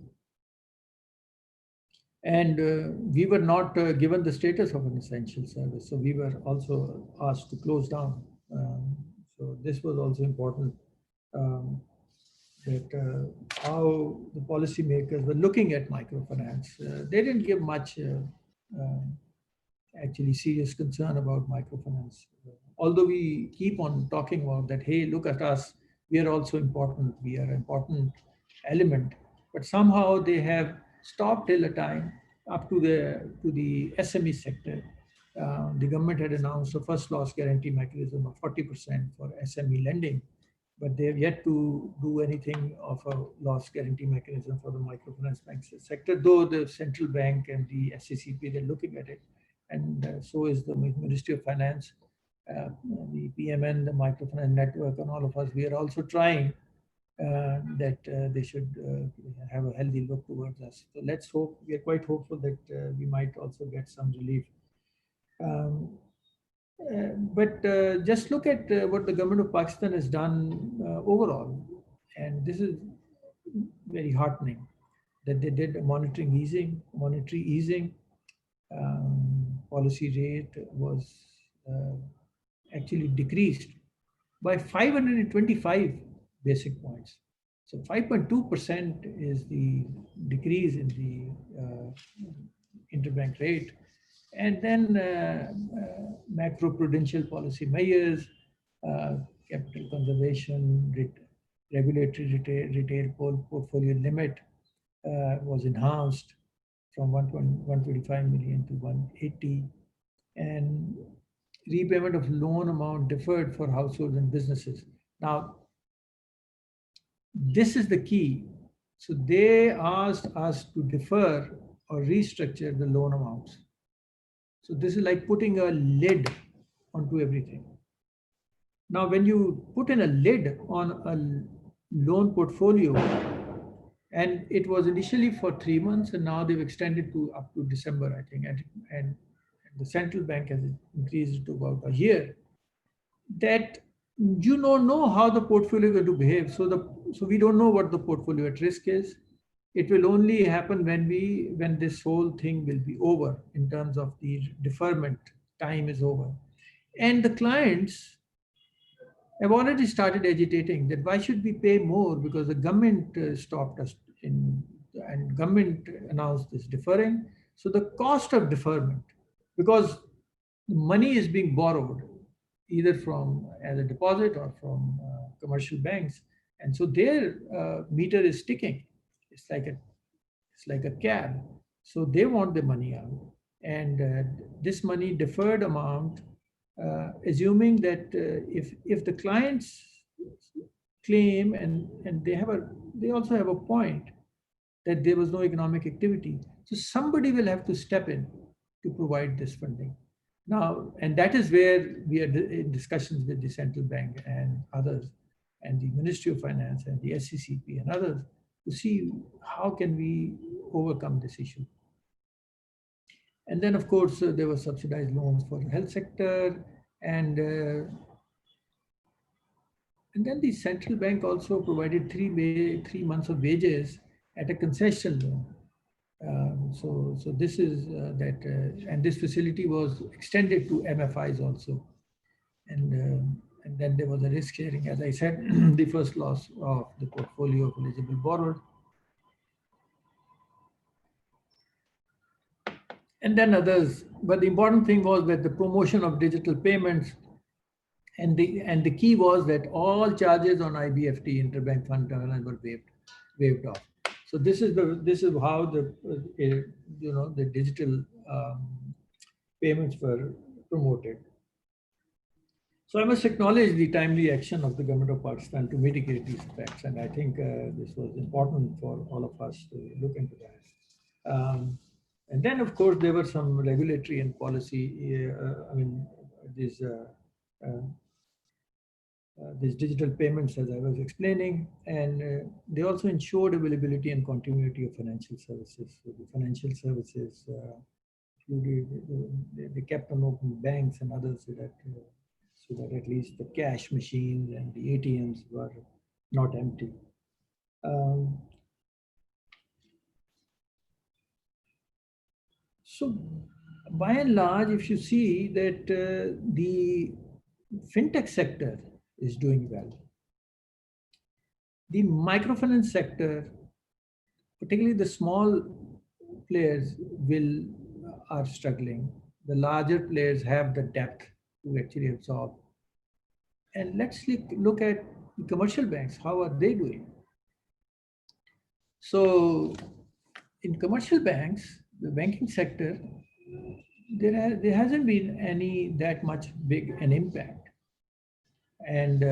And we were not given the status of an essential service. So we were also asked to close down. So this was also important, that how the policymakers were looking at microfinance. They didn't give much actually serious concern about microfinance. Although we keep on talking about that, hey, look at us, we are also important, we are an important element. But somehow they have stopped till a time up to the SME sector. The government had announced a first loss guarantee mechanism of 40% for SME lending, but they have yet to do anything of a loss guarantee mechanism for the microfinance bank sector, though the central bank and the SCCP, they're looking at it. And so is the Ministry of Finance, the PMN, the Microfinance Network, and all of us. We are also trying that they should have a healthy look towards us. So let's hope, we are quite hopeful that we might also get some relief. But just look at what the government of Pakistan has done overall. And this is very heartening that they did a monetary easing. Policy rate was actually decreased by 525 basic points. So 5.2% is the decrease in the interbank rate. And then macro-prudential policy measures, capital conservation, regulatory retail portfolio limit was enhanced from 125 million to 180, and repayment of loan amount deferred for households and businesses. Now, this is the key. So they asked us to defer or restructure the loan amounts. So this is like putting a lid onto everything. Now, when you put in a lid on a loan portfolio, and it was initially for 3 months, and now they've extended to up to December, I think, and the central bank has increased it to about a year, that you don't know how the portfolio is going to behave. So we don't know what the portfolio at risk is. It will only happen when this whole thing will be over in terms of the deferment time is over. And the clients have already started agitating that why should we pay more, because the government stopped us and government announced this deferring. So the cost of deferment, because money is being borrowed either from as a deposit or from commercial banks, and so their meter is ticking. It's like a cab. So they want the money out, and this money deferred amount, assuming that if the clients claim and they also have a point that there was no economic activity, so somebody will have to step in to provide this funding. Now, and that is where we are in discussions with the central bank and others, and the Ministry of Finance and the SCCP and others, to see how can we overcome this issue. And then, of course, there were subsidized loans for the health sector, and then the central bank also provided 3 months of wages at a concession loan. So this is and this facility was extended to MFIs also. And then there was a risk sharing, as I said, the first loss of the portfolio of eligible borrowers. And then others. But the important thing was that the promotion of digital payments, and the key was that all charges on IBFT, interbank fund transfer, were waived off. So this is how the digital payments were promoted. So I must acknowledge the timely action of the government of Pakistan to mitigate these effects, and I think this was important for all of us to look into that. And then, of course, there were some regulatory and policy. These digital payments, as I was explaining, and they also ensured availability and continuity of financial services. So the financial services, they kept on open banks and others so that at least the cash machines and the ATMs were not empty. So by and large, if you see that the fintech sector is doing well, the microfinance sector, particularly the small players, are struggling. The larger players have the depth to actually absorb. And let's look at the commercial banks. How are they doing? So in commercial banks, the banking sector, there hasn't been that much big an impact. And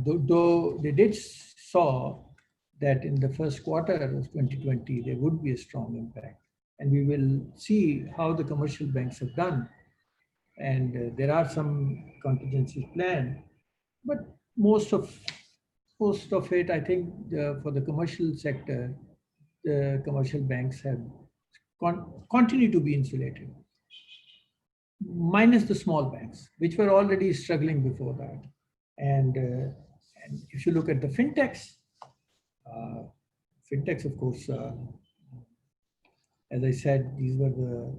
though they did saw that in the first quarter of 2020, there would be a strong impact. And we will see how the commercial banks have done. And there are some contingencies planned, but most of it, I think, for the commercial sector, the commercial banks have continue to be insulated, minus the small banks, which were already struggling before that. And if you look at the fintechs, of course, as I said, these were the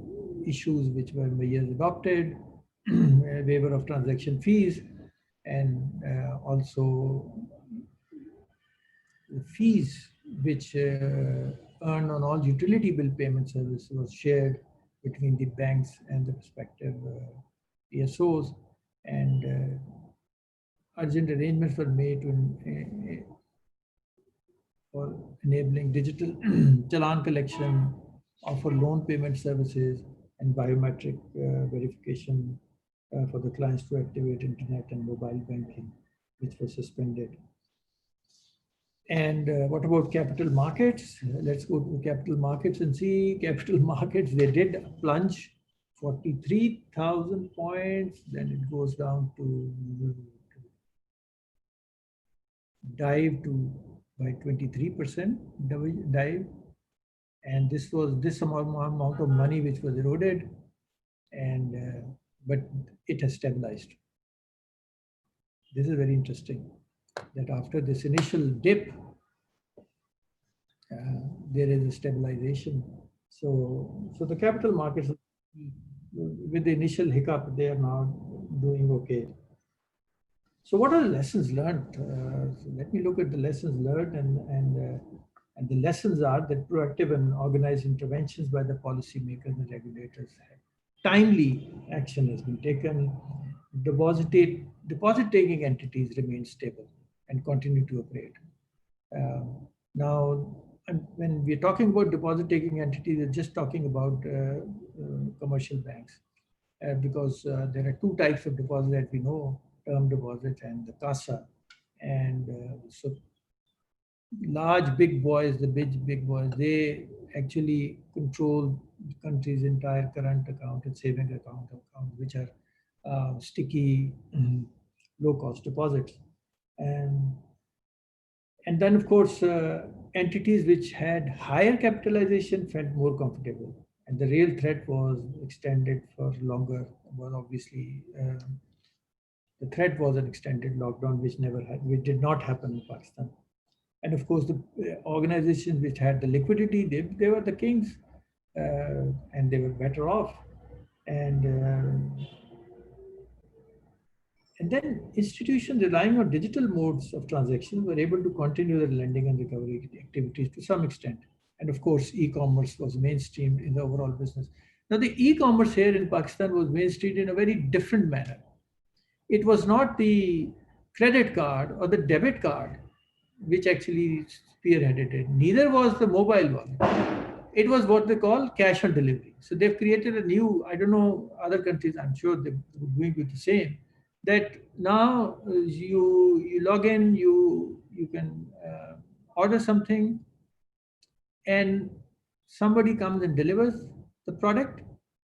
issues which were measures adopted, waiver of transaction fees, and also the fees which earned on all utility bill payment services was shared between the banks and the respective ESOs, and urgent arrangements were made for enabling digital challan collection, offer loan payment services, and biometric verification for the clients to activate internet and mobile banking, which was suspended. And what about capital markets? Let's go to capital markets and see. Capital markets, they did plunge 43,000 points, then it goes down to dive by 23% dive. And this was this amount of money which was eroded, and but it has stabilized. This is very interesting, that after this initial dip, there is a stabilization. So the capital markets, with the initial hiccup, they are now doing okay. So what are the lessons learned? So let me look at the lessons learned, and the lessons are that proactive and organized interventions by the policymakers and regulators. Timely action has been taken. Deposit-taking entities remain stable and continue to operate. Now, when we're talking about deposit-taking entities, we're just talking about commercial banks, because there are two types of deposit that we know: term deposit and the CASA. And so large big boys, the big boys, they actually control the country's entire current account and saving account, which are sticky, low-cost deposits. And then, of course, entities which had higher capitalization felt more comfortable. And the real threat was extended for longer. Well, obviously, the threat was an extended lockdown, which did not happen in Pakistan. And of course, the organizations which had the liquidity, they were the kings, and they were better off. And And then institutions relying on digital modes of transaction were able to continue their lending and recovery activities to some extent. And of course, e-commerce was mainstreamed in the overall business. Now, the e-commerce here in Pakistan was mainstreamed in a very different manner. It was not the credit card or the debit card which actually spearheaded it. Neither was the mobile one. It was what they call cash on delivery. So they've created a new, I don't know, other countries, I'm sure they're doing with the same, that now you log in, you can order something, and somebody comes and delivers the product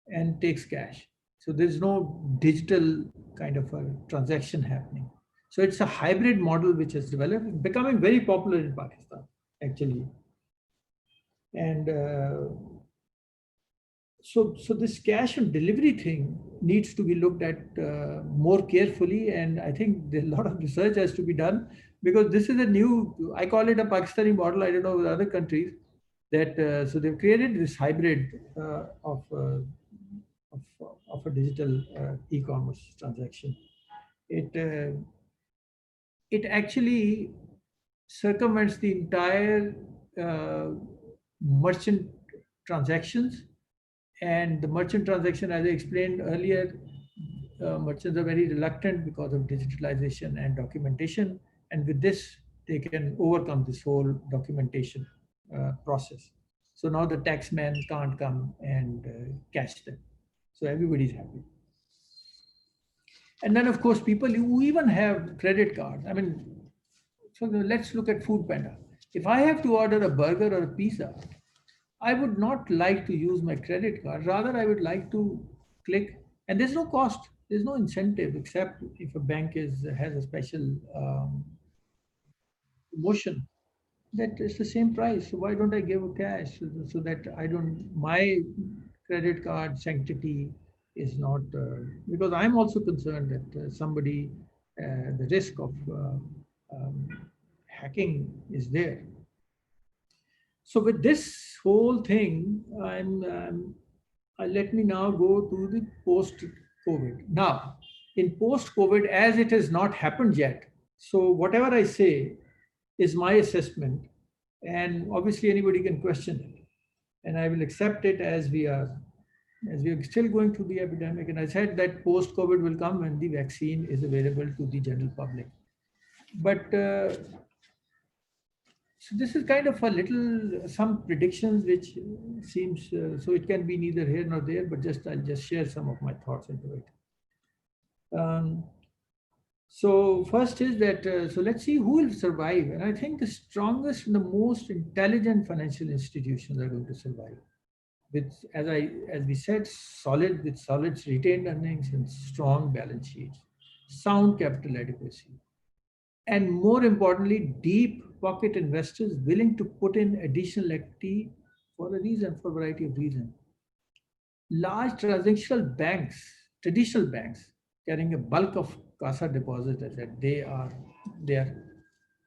and takes cash. So there's no digital kind of a transaction happening. So it's a hybrid model which has developed, becoming very popular in Pakistan, actually. And so this cash on delivery thing needs to be looked at more carefully. And I think a lot of research has to be done, because this is a new, I call it a Pakistani model, I don't know with other countries, that so they've created this hybrid of a digital e-commerce transaction. It actually circumvents the entire merchant transactions. And the merchant transaction, as I explained earlier, merchants are very reluctant because of digitalization and documentation. And with this, they can overcome this whole documentation process. So now the taxman can't come and catch them. So everybody's happy. And then, of course, people who even have credit cards. I mean, so let's look at Food Panda. If I have to order a burger or a pizza, I would not like to use my credit card. Rather, I would like to click, and there's no cost. There's no incentive, except if a bank has a special promotion that it's the same price. So why don't I give a cash so that my credit card sanctity is not, because I'm also concerned that somebody, the risk of hacking is there. So with this whole thing, let me now go to the post-COVID. Now, in post-COVID, as it has not happened yet, so whatever I say is my assessment, and obviously anybody can question it. And I will accept it as we are still going through the epidemic. And I said that post-COVID will come when the vaccine is available to the general public. But so this is kind of a little, some predictions which seems, so it can be neither here nor there, but I'll just share some of my thoughts into it. So first is that, so let's see who will survive. And I think the strongest and the most intelligent financial institutions are going to survive. With, as we said, solid retained earnings and strong balance sheets, sound capital adequacy, and more importantly, deep pocket investors willing to put in additional equity for a variety of reasons. Large transactional banks, traditional banks, carrying a bulk of CASA deposits, as that they are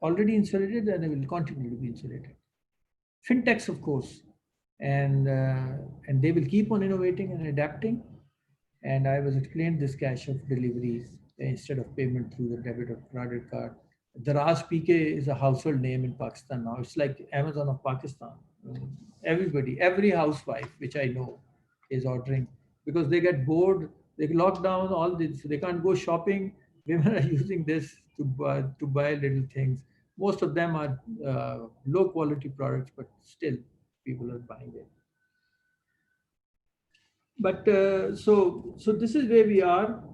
already insulated and they will continue to be insulated. Fintechs, of course, and they will keep on innovating and adapting. And I was explained this cash of delivery instead of payment through the debit or credit card. Daraz PK is a household name in Pakistan now. It's like Amazon of Pakistan. Everybody, every housewife which I know is ordering, because they get bored. They lock down all this. They can't go shopping. Women are using this to buy little things. Most of them are low quality products, but still people are buying it. But so this is where we are.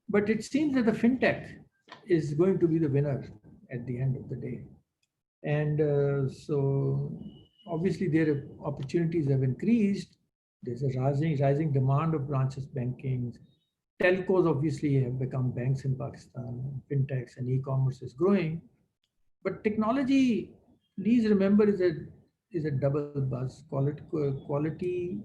But it seems that the fintech is going to be the winner at the end of the day. And so obviously their opportunities have increased. There's a rising demand of branchless banking. Telcos obviously have become banks in Pakistan. Fintechs and e-commerce is growing. But technology, please remember, is a double buzz. Quality.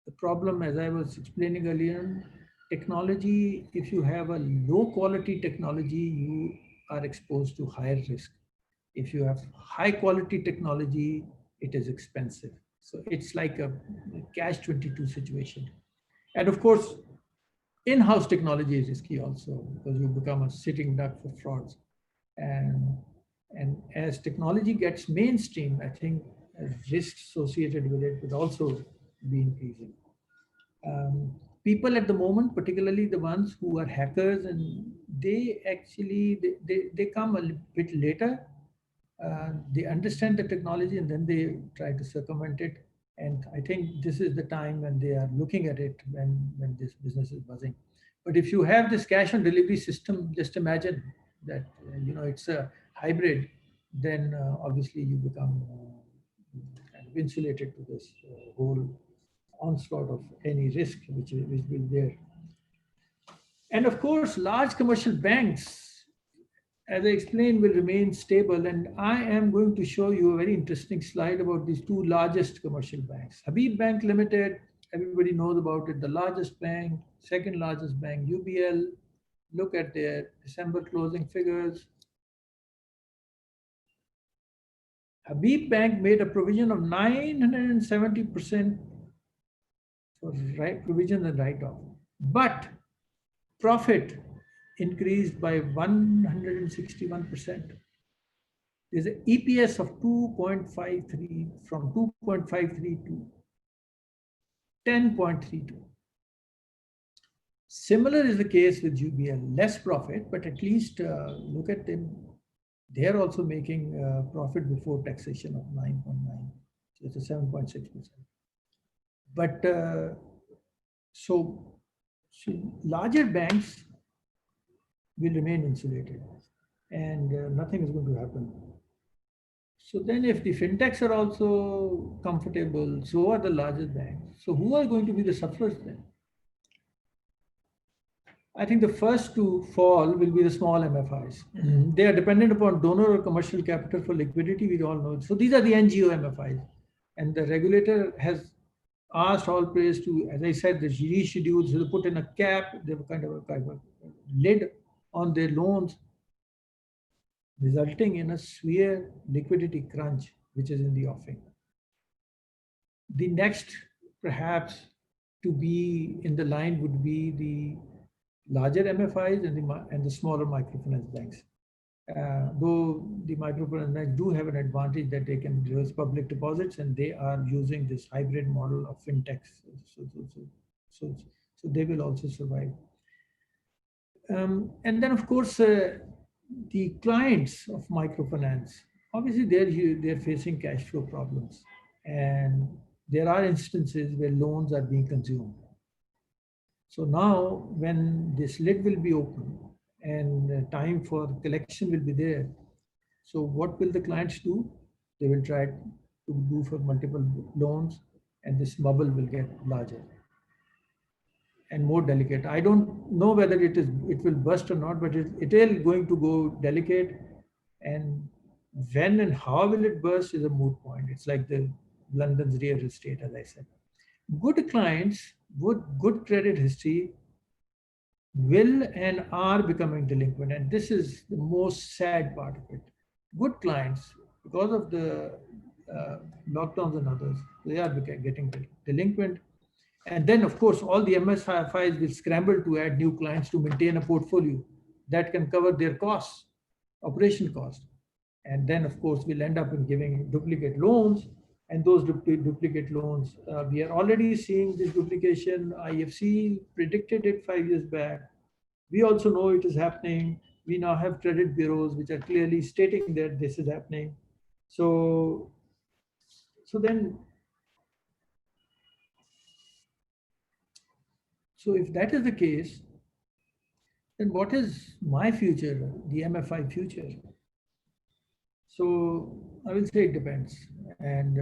The problem, as I was explaining earlier, technology, if you have a low quality technology, you are exposed to higher risk. If you have high quality technology, it is expensive. So it's like a catch-22 situation. And of course, in-house technology is risky also, because you become a sitting duck for frauds. And as technology gets mainstream, I think risks associated with it will also be increasing. People at the moment, particularly the ones who are hackers, and they actually they come a bit later. They understand the technology and then they try to circumvent it. And I think this is the time when they are looking at it, when this business is buzzing. But if you have this cash on delivery system, just imagine that it's a hybrid, then obviously you become kind of insulated to this whole onslaught of any risk which will be there. And of course, large commercial banks, as I explained, will remain stable. And I am going to show you a very interesting slide about these two largest commercial banks. Habib Bank Limited, everybody knows about it, the largest bank, second largest bank, UBL. Look at their December closing figures. Habib Bank made a provision of 970% for provision and write-off. But profit increased by 161%. There's an EPS of 2.53, from 2.53 to 10.32. Similar is the case with UBL, less profit, but at least look at them. They're also making profit before taxation of 9.9. So it's a 7.6%. But so larger banks will remain insulated, and nothing is going to happen. So then if the fintechs are also comfortable, so are the largest banks. So who are going to be the sufferers then? I think the first to fall will be the small MFIs. They are dependent upon donor or commercial capital for liquidity, we all know. So these are the NGO MFIs. And the regulator has asked all players to, as I said, the reschedules, they put in a cap, they have kind of a lid on their loans, resulting in a severe liquidity crunch, which is in the offing. The next, perhaps, to be in the line would be the larger MFIs and the smaller microfinance banks. Though the microfinance banks do have an advantage that they can reverse public deposits, and they are using this hybrid model of fintechs. So they will also survive. And then, of course, the clients of microfinance, obviously they're facing cash flow problems, and there are instances where loans are being consumed. So now, when this lid will be open and time for collection will be there, so what will the clients do? They will try to do for multiple loans, and this bubble will get larger and more delicate. I don't know whether it will burst or not, but it is going to go delicate. And when and how will it burst is a moot point. It's like the London's real estate, as I said. Good clients with good credit history will and are becoming delinquent. And this is the most sad part of it. Good clients, because of the lockdowns and others, they are getting delinquent. And then, of course, all the MFIs will scramble to add new clients to maintain a portfolio that can cover their costs, operation costs. And then, of course, we'll end up in giving duplicate loans. And those duplicate loans, we are already seeing this duplication. IFC predicted it 5 years back. We also know it is happening. We now have credit bureaus which are clearly stating that this is happening. So if that is the case, then what is my future, the MFI future? So I will say it depends. And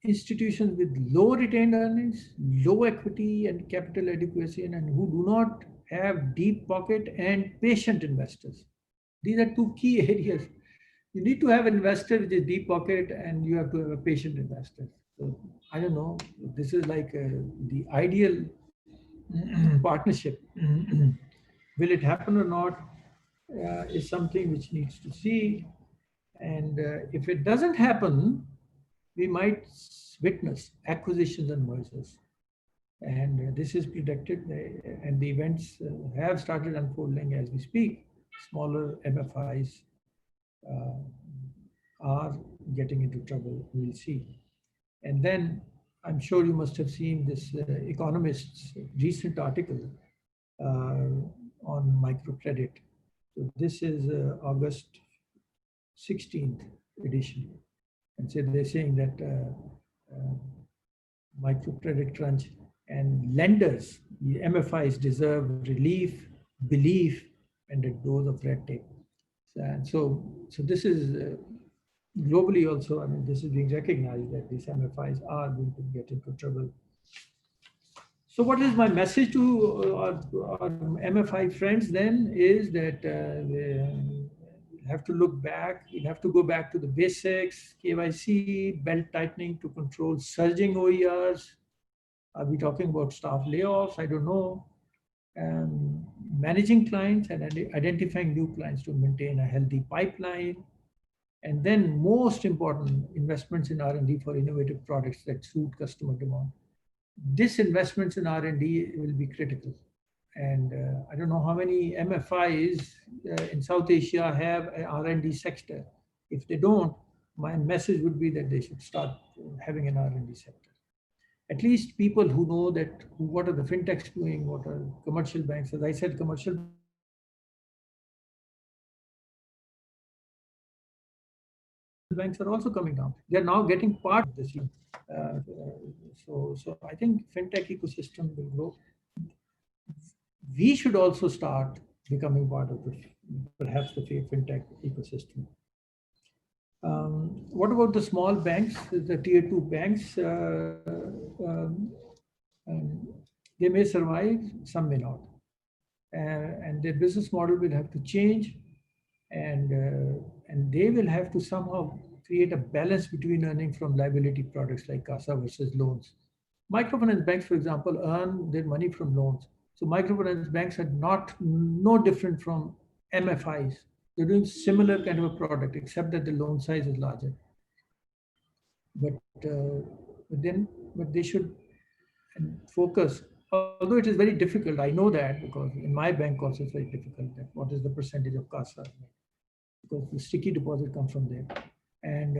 institutions with low retained earnings, low equity and capital adequacy, and who do not have deep pocket and patient investors. These are two key areas. You need to have an investor with a deep pocket, and you have to have a patient investor. So I don't know, this is like the ideal partnership. Will it happen or not is something which needs to see. And if it doesn't happen, we might witness acquisitions and mergers. And this is predicted, and the events have started unfolding as we speak. Smaller MFIs are getting into trouble, we'll see. And then I'm sure you must have seen this Economist's recent article on microcredit. So this is August 16th edition. And so they're saying that microcredit crunch and lenders, the MFIs, deserve relief, belief, and a dose of red tape. And so this is globally also, I mean, this is being recognized that these MFIs are going to get into trouble. So what is my message to our MFI friends then is that we have to look back, we have to go back to the basics, KYC, belt tightening to control surging OERs. Are we talking about staff layoffs? I don't know. Managing clients and identifying new clients to maintain a healthy pipeline. And then most important, investments in R&D for innovative products that suit customer demand. This investments in R&D will be critical. And I don't know how many MFIs in South Asia have an R&D sector. If they don't, my message would be that they should start having an R&D sector. At least people who know that what are the fintechs doing, what are commercial banks. As I said, commercial banks are also coming down. They're now getting part of this. So I think fintech ecosystem will grow. We should also start becoming part of perhaps the fintech ecosystem. What about the small banks, the tier 2 banks? They may survive, some may not. And their business model will have to change, and they will have to somehow create a balance between earning from liability products like CASA versus loans. Microfinance banks, for example, earn their money from loans. So microfinance banks are no different from MFIs. They're doing similar kind of a product, except that the loan size is larger. But they should focus. Although it is very difficult, I know that because in my bank also it's very difficult. That what is the percentage of CASA? Because the sticky deposit comes from there, and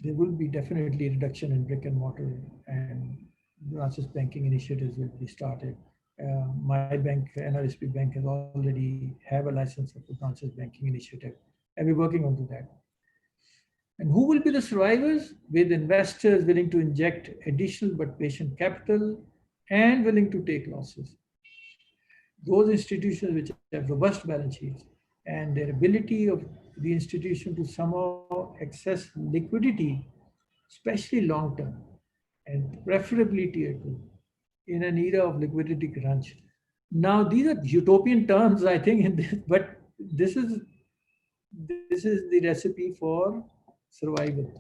there will be definitely reduction in brick and mortar, and branches banking initiatives will be started. My bank, NRSP bank, has already have a license of the branches banking initiative, and we're working on to that. And who will be the survivors? With investors willing to inject additional but patient capital and willing to take losses. Those institutions which have robust balance sheets and their ability of the institution to somehow access liquidity, especially long term, and preferably tier 2, in an era of liquidity crunch. Now, these are utopian terms, I think, but this is the recipe for survival.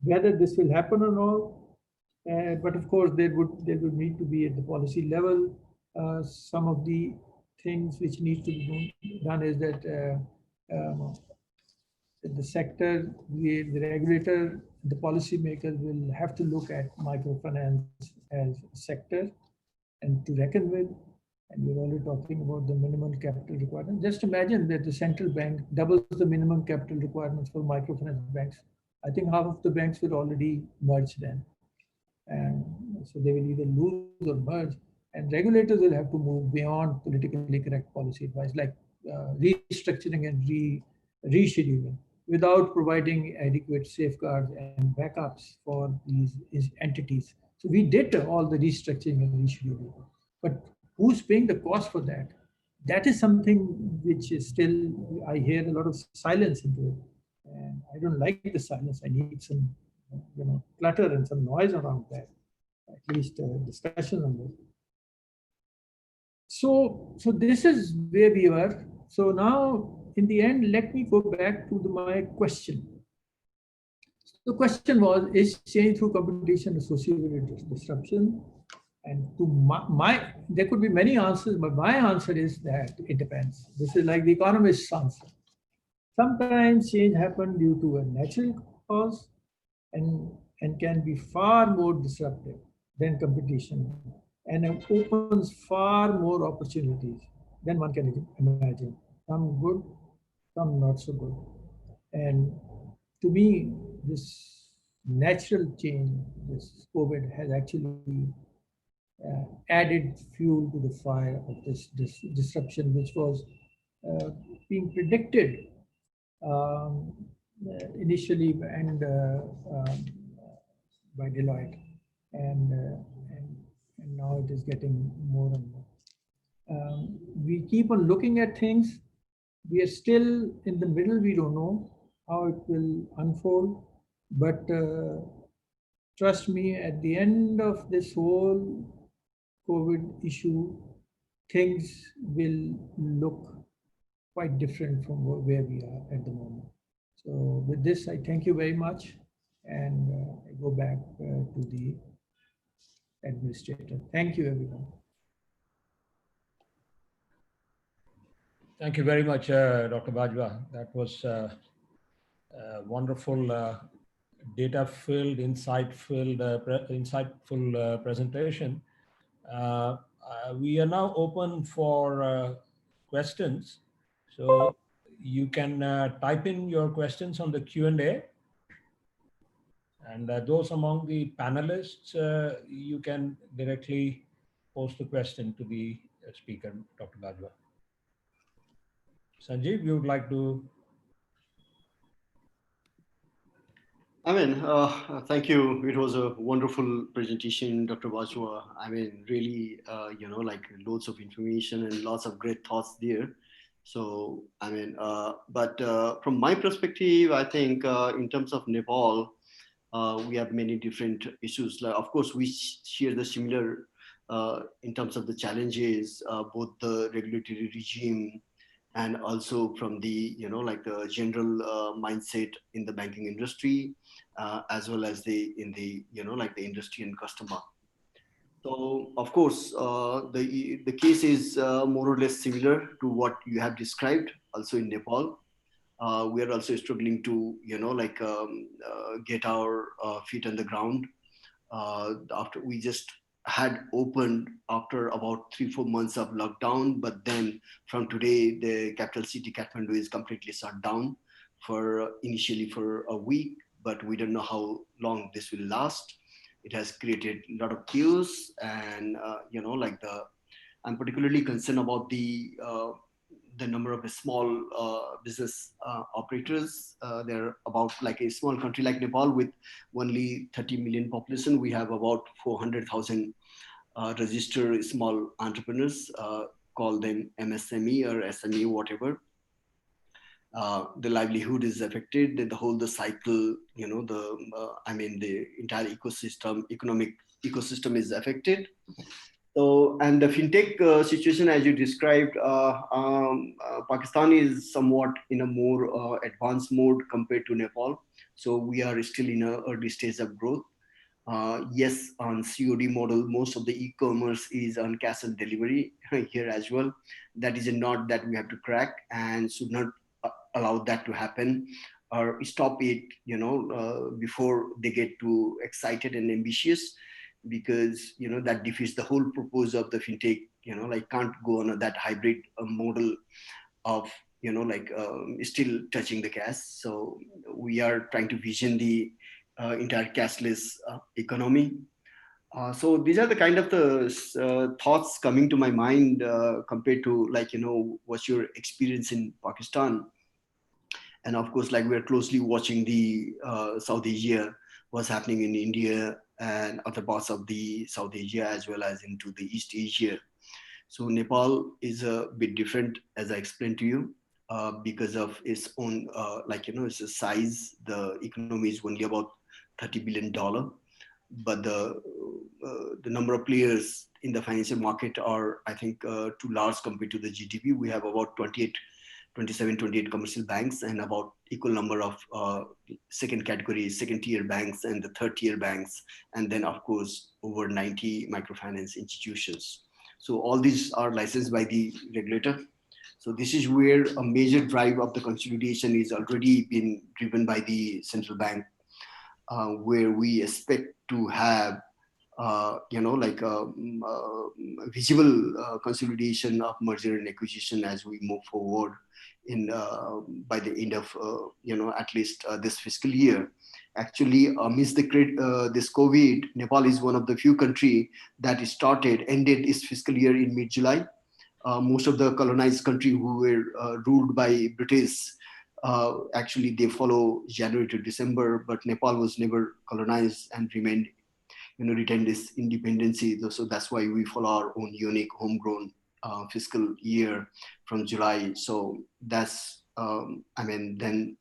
Whether this will happen or not, but of course there would need to be at the policy level. Some of the things which need to be done is that the sector, the regulator, the policymakers will have to look at microfinance as a sector and to reckon with. And we're already talking about the minimum capital requirement. Just imagine that the central bank doubles the minimum capital requirements for microfinance banks. I think half of the banks will already merge then. And so they will either lose or merge. And regulators will have to move beyond politically correct policy advice, like restructuring and rescheduling, without providing adequate safeguards and backups for these entities. So we did all the restructuring and rescheduling. But who's paying the cost for that? That is something which is still, I hear a lot of silence into it. And I don't like the silence. I need some clutter and some noise around that, at least discussion on that. So this is where we were. So now, in the end, let me go back to my question. The question was, is change through competition associated with disruption? And to there could be many answers, but my answer is that it depends. This is like the economist's answer. Sometimes change happens due to a natural cause and can be far more disruptive. than competition, and it opens far more opportunities than one can imagine. Some good, some not so good. And to me, this natural change, this COVID has actually added fuel to the fire of this disruption, which was being predicted initially and by Deloitte, and now it is getting more and more. We keep on looking at things. We are still in the middle. We don't know how it will unfold, but trust me, at the end of this whole COVID issue, things will look quite different from where we are at the moment. So with this, I thank you very much, and I go back to the administrator. Thank you, everyone. Thank you very much, Dr. Bajwa. That was wonderful, data-filled, insightful presentation. We are now open for questions. So you can type in your questions on the Q&A. And those among the panelists, you can directly post the question to the speaker, Dr. Bajwa. Sanjeev, you would like to? Thank you. It was a wonderful presentation, Dr. Bajwa. Really, loads of information and lots of great thoughts there. So, but from my perspective, I think in terms of Nepal, we have many different issues. Of course, we share the similar in terms of the challenges, both the regulatory regime and also from the, the general mindset in the banking industry, as well as the industry and customer. So, of course, the case is more or less similar to what you have described also in Nepal. We are also struggling to, get our feet on the ground. After we just had opened after about 3-4 months of lockdown, but then from today, the capital city Kathmandu is completely shut down for initially for a week, but we don't know how long this will last. It has created a lot of queues, and I'm particularly concerned about the number of small business operators. They're about like a small country like Nepal with only 30 million population. We have about 400,000 registered small entrepreneurs, call them MSME or SME, whatever. The livelihood is affected, the cycle, the entire economic ecosystem is affected. So, and the fintech situation, as you described, Pakistan is somewhat in a more advanced mode compared to Nepal. So we are still in an early stage of growth. Yes, on COD model, most of the e-commerce is on cash and delivery here as well. That is a nut that we have to crack and should not allow that to happen or stop it, before they get too excited and ambitious, because that defeats the whole purpose of the fintech. Can't go on that hybrid model of still touching the cash. So we are trying to vision the entire cashless economy. So these are the kind of the thoughts coming to my mind compared to what's your experience in Pakistan. And of course, we are closely watching the South Asia, what's happening in India and other parts of the South Asia, as well as into the East Asia. So Nepal is a bit different, as I explained to you, because of its own, its size. The economy is only about $30 billion, but the number of players in the financial market are, I think, too large compared to the GDP. We have about 27, 28 commercial banks and about equal number of second tier banks and the third tier banks. And then of course, over 90 microfinance institutions. So all these are licensed by the regulator. So this is where a major drive of the consolidation is already been driven by the central bank, where we expect to have visible consolidation of merger and acquisition as we move forward in by the end of at least this fiscal year. Actually, amidst this COVID, Nepal is one of the few countries that ended its fiscal year in mid-July. Most of the colonized countries who were ruled by British, actually they follow January to December, but Nepal was never colonized and retained its independency. So that's why we follow our own unique homegrown fiscal year from July. So that's, then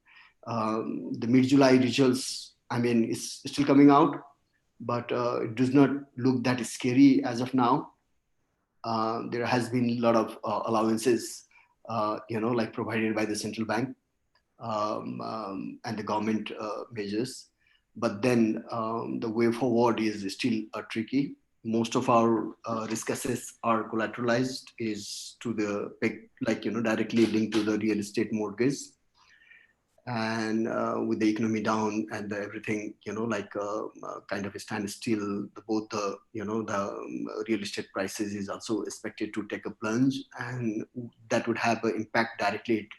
the mid-July results, it's still coming out, but it does not look that scary as of now. There has been a lot of allowances, provided by the central bank and the government measures. But then the way forward is still tricky. Most of our risk assets are collateralized, is to the directly linked to the real estate mortgage. And with the economy down and everything, kind of a standstill, both the real estate prices is also expected to take a plunge, and that would have an impact directly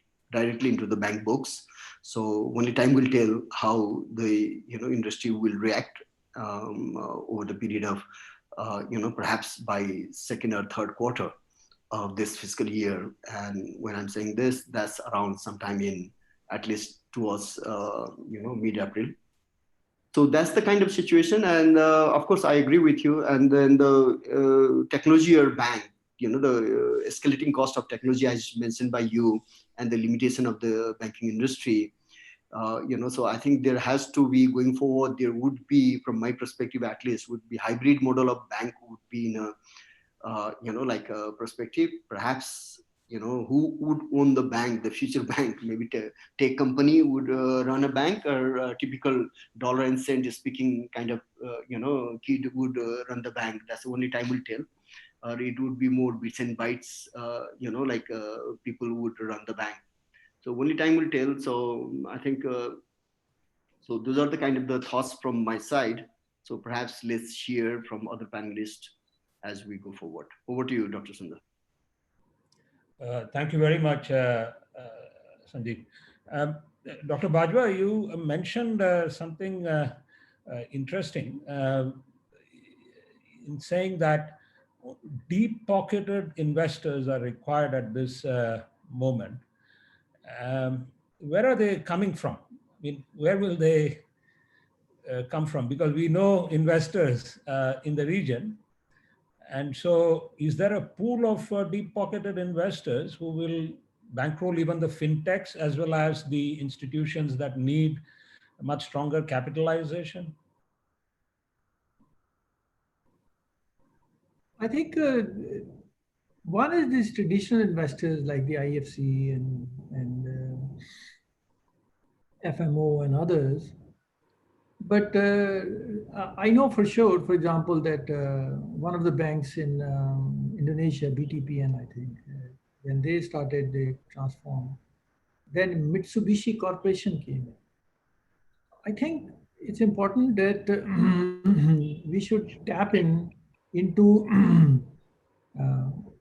into the bank books. So only time will tell how the industry will react over the period of perhaps by second or third quarter of this fiscal year. And when I'm saying this, that's around sometime in at least towards mid-April. So that's the kind of situation. And of course, I agree with you. And then the technology or bank, the escalating cost of technology, as mentioned by you, and the limitation of the banking industry. So I think there has to be, going forward, there would be, from my perspective at least, would be hybrid model of bank would be in a perspective. Perhaps who would own the bank, the future bank? Maybe tech company would run a bank, or a typical dollar and cent speaking kind of kid would run the bank. That's the only time will tell. Or it would be more bits and bytes, people would run the bank. So only time will tell. So I think, so those are the kind of the thoughts from my side. So perhaps let's hear from other panelists as we go forward. Over to you, Dr. Sundar. Thank you very much, Sandeep. Dr. Bajwa, you mentioned something interesting in saying that deep-pocketed investors are required at this moment. Where are they coming from? I mean, where will they come from? Because we know investors in the region. And so is there a pool of deep-pocketed investors who will bankroll even the fintechs as well as the institutions that need a much stronger capitalization? I think one is these traditional investors like the IFC and FMO and others. But I know for sure, for example, that one of the banks in Indonesia, BTPN, I think, when they started, they transformed. Then Mitsubishi Corporation came in. I think it's important that we should tap into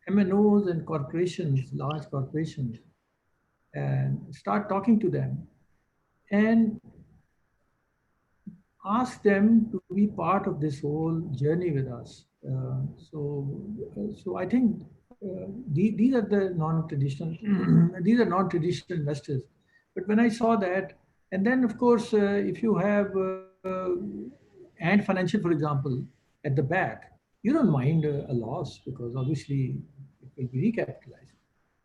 MNOs and corporations, large corporations, and start talking to them and ask them to be part of this whole journey with us. So I think these are the non-traditional, these are non-traditional investors. But when I saw that, and then of course, if you have Ant Financial, for example, at the back, you don't mind a loss because obviously it will be recapitalized.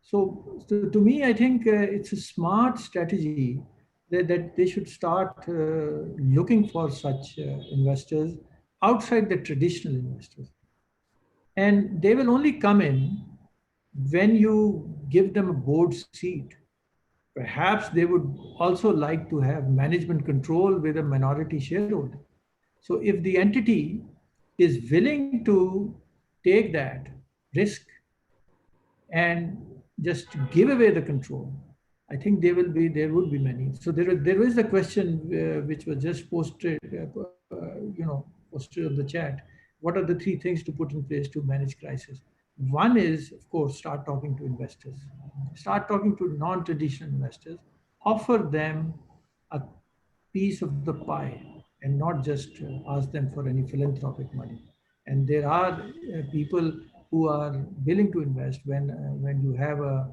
So to me, I think it's a smart strategy that they should start looking for such investors outside the traditional investors. And they will only come in when you give them a board seat. Perhaps they would also like to have management control with a minority shareholder. So if the entity is willing to take that risk and just give away the control, I think there would be many. So there is a question which was just posted, posted on the chat, what are the 3 things to put in place to manage crisis? One is, of course, start talking to investors. Start talking to non-traditional investors. Offer them a piece of the pie and not just ask them for any philanthropic money. And there are people who are willing to invest when you have a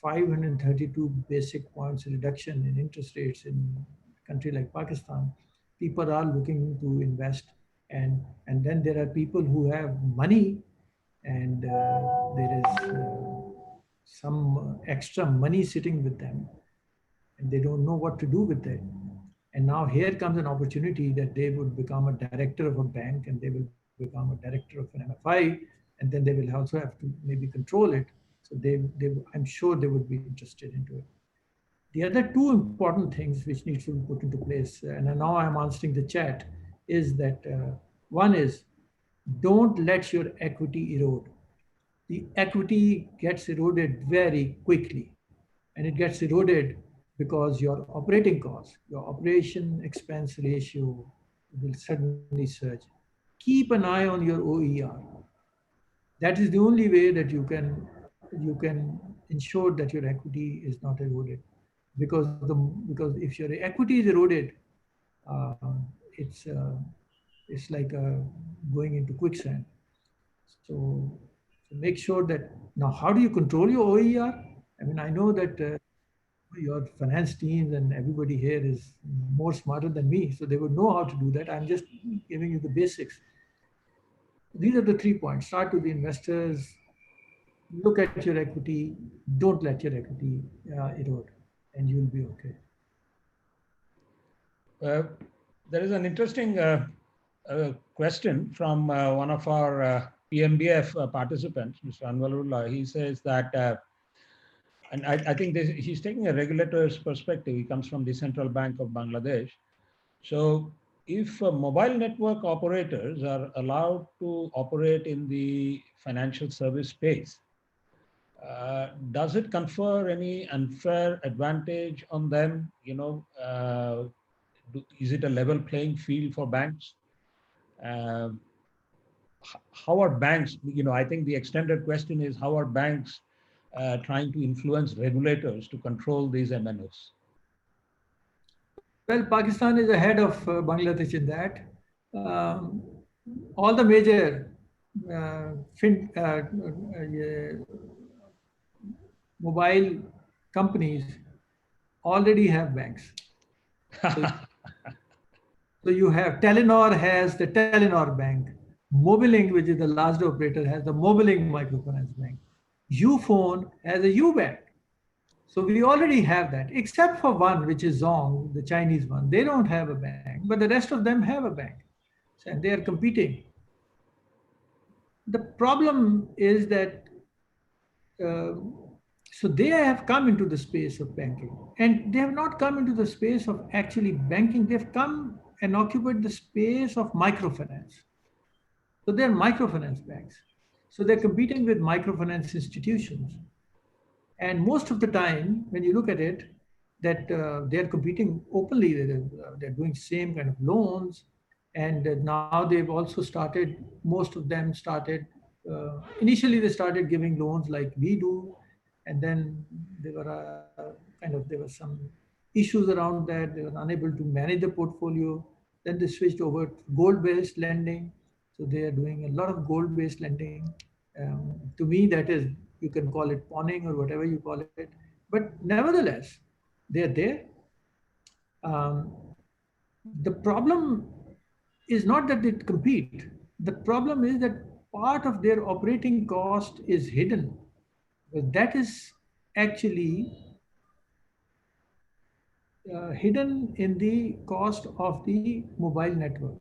532 basic points reduction in interest rates in a country like Pakistan. People are looking to invest, and then there are people who have money, and there is some extra money sitting with them, and they don't know what to do with it. And now here comes an opportunity that they would become a director of a bank, and they will become a director of an MFI, and then they will also have to maybe control it. So I'm sure they would be interested into it. The other 2 important things which needs to be put into place, and now I'm answering the chat, is that one is, don't let your equity erode. The equity gets eroded very quickly, and it gets eroded because your operating costs, your operation expense ratio will suddenly surge. Keep an eye on your OER. That is the only way that you can ensure that your equity is not eroded, because if your equity is eroded, uh, it's like going into quicksand. So make sure that now, how do you control your OER? I mean, I know that your finance teams and everybody here is more smarter than me, so they would know how to do that. I'm just giving you the basics. These are the 3 points. Start with the investors, look at your equity, don't let your equity erode, and you'll be okay. There is an interesting question from one of our PMBF participants, Mr. Anwalullah. He says that, and I think he's taking a regulator's perspective. He comes from the Central Bank of Bangladesh. So if mobile network operators are allowed to operate in the financial service space, does it confer any unfair advantage on them? Is it a level playing field for banks? How are banks, I think the extended question is, how are banks trying to influence regulators to control these MNOs? Well, Pakistan is ahead of Bangladesh in that. All the major mobile companies already have banks. So you have Telenor has the Telenor Bank. Mobilink, which is the largest operator, has the Mobilink Microfinance Bank. Uphone has a Ubank. So we already have that, except for one, which is Zong, the Chinese one. They don't have a bank, but the rest of them have a bank, and they are competing. The problem is that so they have come into the space of banking, and they have not come into the space of actually banking. They've come and occupied the space of microfinance. So they're microfinance banks. So they're competing with microfinance institutions. And most of the time, when you look at it, that they're competing openly. They're doing same kind of loans. And now they've also started, most of them started, initially they started giving loans like we do. And then there were some issues around that. They were unable to manage the portfolio. Then they switched over to gold-based lending. So they are doing a lot of gold-based lending. To me, that is, you can call it pawning or whatever you call it. But nevertheless, they're there. The problem is not that they compete. The problem is that part of their operating cost is hidden. That is actually hidden in the cost of the mobile network.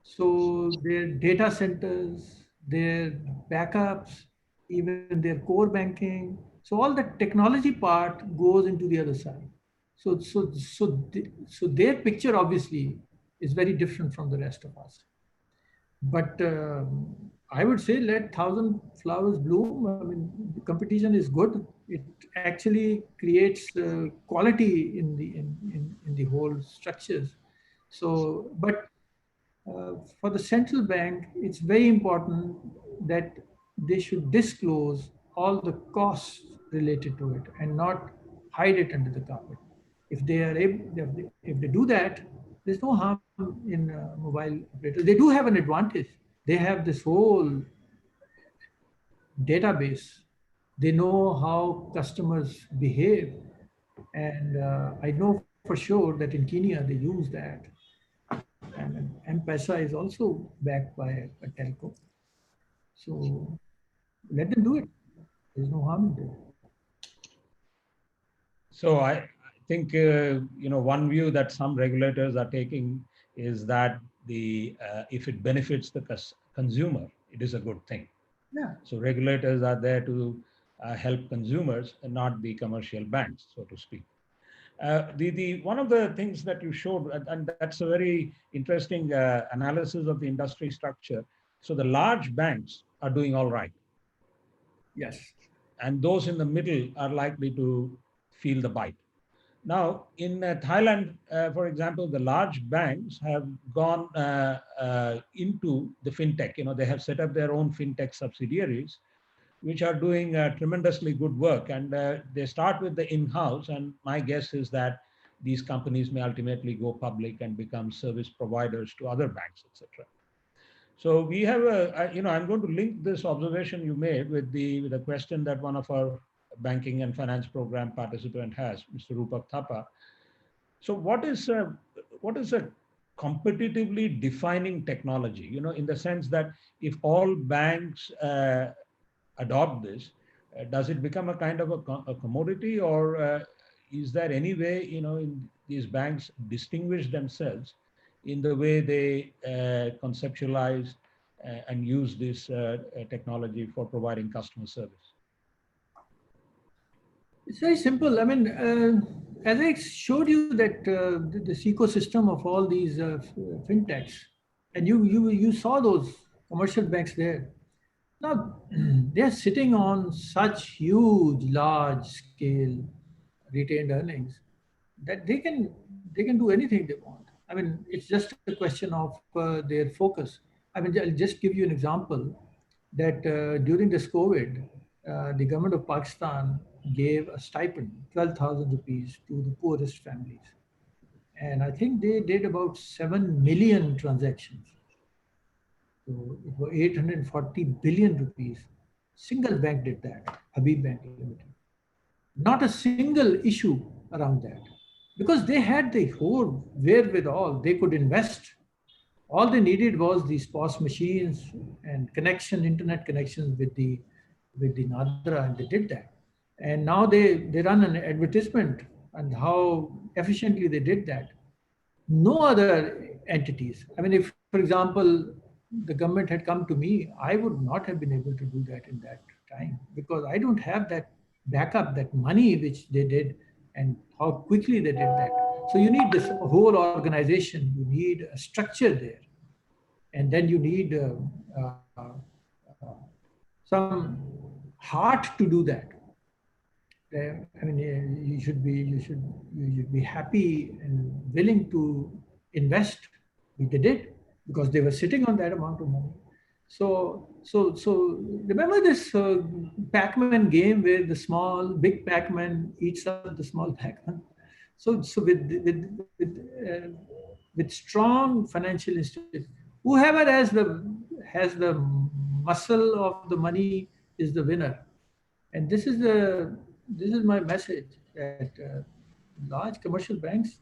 So their data centers, their backups, even their core banking. So all the technology part goes into the other side. So their picture obviously is very different from the rest of us. But I would say let 1,000 flowers bloom. I mean, the competition is good. It actually creates quality in the whole structures. So, but for the central bank, it's very important that they should disclose all the costs related to it and not hide it under the carpet. If they are able, if they do that, there's no harm in mobile operators. They do have an advantage. They have this whole database. They know how customers behave. And I know for sure that in Kenya, they use that. And M-Pesa is also backed by a telco. So let them do it. There's no harm in it. So I think, one view that some regulators are taking is that if it benefits the consumer, it is a good thing. Yeah. So regulators are there to help consumers and not the commercial banks, so to speak. One of the things that you showed, and that's a very interesting analysis of the industry structure. So the large banks are doing all right. Yes. And those in the middle are likely to feel the bite. Now, in Thailand, for example, the large banks have gone into the fintech. They have set up their own fintech subsidiaries, which are doing tremendously good work. And they start with the in-house. And my guess is that these companies may ultimately go public and become service providers to other banks, etc. So we have I'm going to link this observation you made with the question that one of our banking and finance program participant has, Mr. Rupak Thapa. So what is a competitively defining technology? In the sense that if all banks adopt this, does it become a kind of a commodity, or is there any way in these banks distinguish themselves in the way they conceptualize and use this technology for providing customer service? It's very simple. I mean, as I showed you that this ecosystem of all these fintechs, and you saw those commercial banks there. Now, they're sitting on such huge, large scale retained earnings that they can do anything they want. I mean, it's just a question of their focus. I mean, I'll just give you an example that during this COVID, the government of Pakistan gave a stipend, 12,000 rupees, to the poorest families. And I think they did about 7 million transactions. So it was 840 billion rupees. Single bank did that, Habib Bank Limited. Not a single issue around that, because they had the whole wherewithal. They could invest. All they needed was these POS machines and internet connections with the Nadra, and they did that. And now they run an advertisement and how efficiently they did that. No other entities. I mean, if, for example, the government had come to me, I would not have been able to do that in that time, because I don't have that backup, that money which they did and how quickly they did that. So you need this whole organization, you need a structure there. And then you need some heart to do that. I mean, you should be happy and willing to invest. They did, because they were sitting on that amount of money. So remember this Pac-Man game where the big Pac-Man eats up the small Pac-Man. So with strong financial institutions, whoever has the muscle of the money is the winner. And this is my message, that large commercial banks,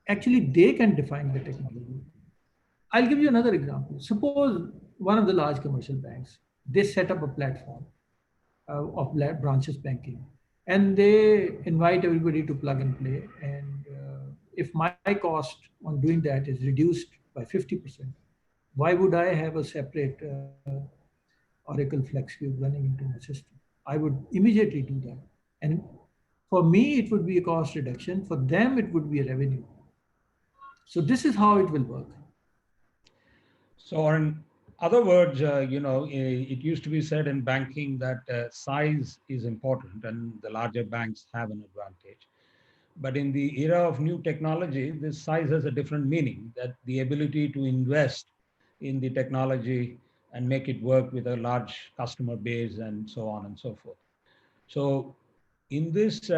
actually they can define the technology. I'll give you another example. Suppose one of the large commercial banks, they set up a platform of branches banking, and they invite everybody to plug and play. And if my cost on doing that is reduced by 50%, why would I have a separate Oracle FlexCube running into my system? I would immediately do that. And for me, it would be a cost reduction. For them, it would be a revenue. So this is how it will work. So in other words, it used to be said in banking that size is important and the larger banks have an advantage. But in the era of new technology, this size has a different meaning, that the ability to invest in the technology and make it work with a large customer base and so on and so forth. So in this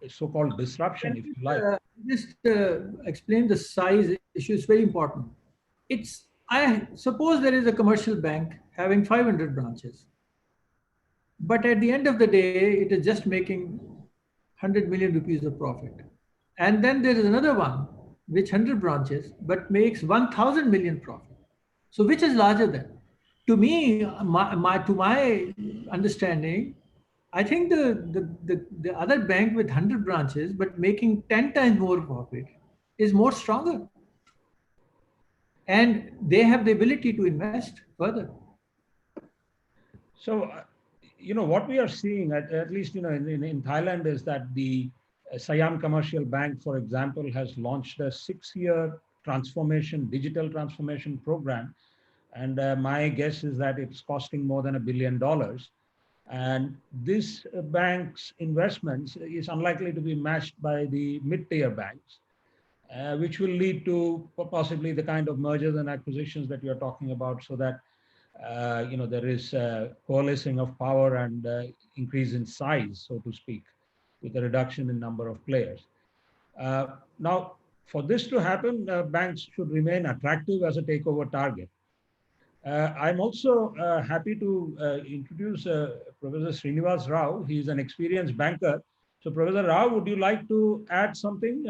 so-called disruption, if you like. Just explain the size issue. It's very important. I suppose there is a commercial bank having 500 branches. But at the end of the day, it is just making 100 million rupees of profit. And then there is another one, which 100 branches, but makes 1,000 million profit. So which is larger than? To me, to my understanding, I think the other bank with 100 branches, but making 10 times more profit is more stronger. And they have the ability to invest further. So, what we are seeing, at least, in Thailand, is that the Siam Commercial Bank, for example, has launched a 6-year digital transformation program. And my guess is that it's costing more than $1 billion. And this bank's investments is unlikely to be matched by the mid-tier banks, which will lead to possibly the kind of mergers and acquisitions that you're talking about, so that there is coalescing of power and increase in size, so to speak, with a reduction in number of players. Now, for this to happen, banks should remain attractive as a takeover target. I'm also happy to introduce Professor Srinivas Rao. He's an experienced banker. So, Professor Rao, would you like to add something?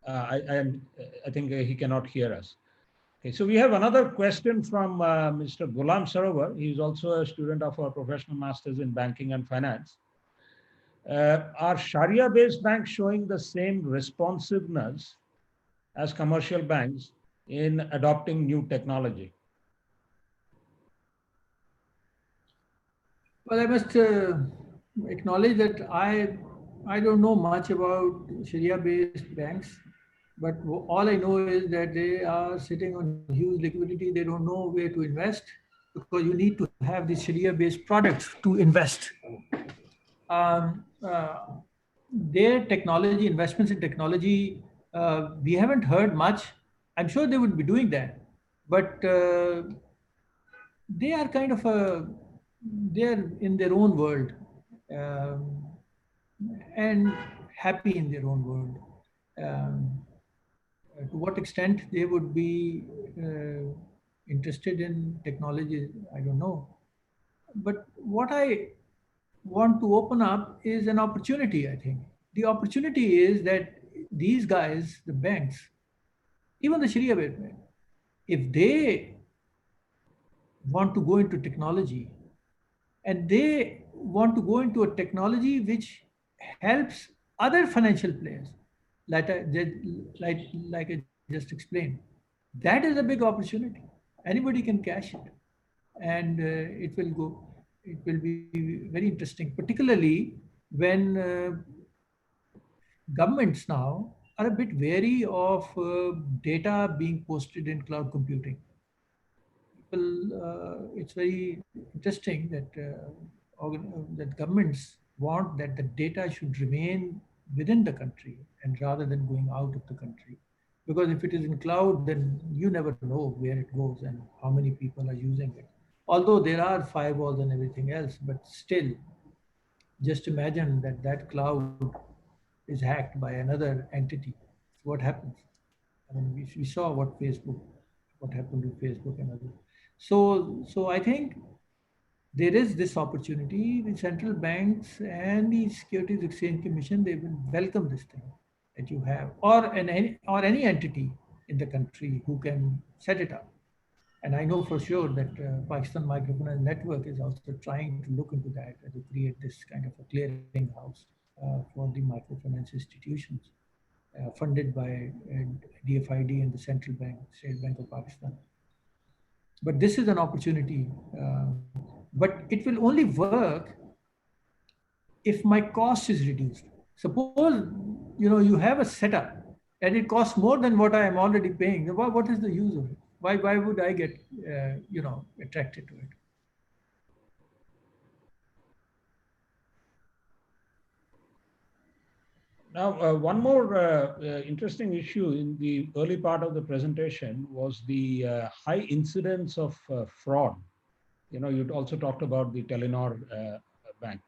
I think he cannot hear us. Okay, so we have another question from Mr. Ghulam Sarovar. He's also a student of our professional masters in banking and finance. Are Sharia-based banks showing the same responsiveness as commercial banks in adopting new technology? Well, I must acknowledge that I don't know much about Sharia-based banks, but all I know is that they are sitting on huge liquidity. They don't know where to invest, because you need to have these Sharia-based products to invest. Their technology, investments in technology, we haven't heard much. I'm sure they would be doing that, but they are kind of they're in their own world and happy in their own world. To what extent they would be interested in technology, I don't know. But what I want to open up is an opportunity, I think. The opportunity is that these guys, the banks, even the Sharia-based banks, if they want to go into technology, and they want to go into a technology which helps other financial players, like I just explained, that is a big opportunity. Anybody can cash it, and it will be very interesting, particularly when governments now are a bit wary of data being posted in cloud computing. It's very interesting that that governments want that the data should remain within the country and rather than going out of the country. Because if it is in cloud, then you never know where it goes and how many people are using it. Although there are firewalls and everything else, but still, just imagine that that cloud is hacked by another entity. What happens? I mean, we saw what happened to Facebook and others. So I think there is this opportunity. The central banks and the Securities Exchange Commission, they will welcome this thing that you have, or any entity in the country who can set it up. And I know for sure that Pakistan Microfinance Network is also trying to look into that and to create this kind of a clearing house for the microfinance institutions, funded by DFID and the Central Bank, State Bank of Pakistan. But this is an opportunity, but it will only work if my cost is reduced. Suppose you have a setup and it costs more than what I am already paying. What is the use of it? Why would I get attracted to it? Now, one more interesting issue in the early part of the presentation was the high incidence of fraud. You know, you also talked about the Telenor bank.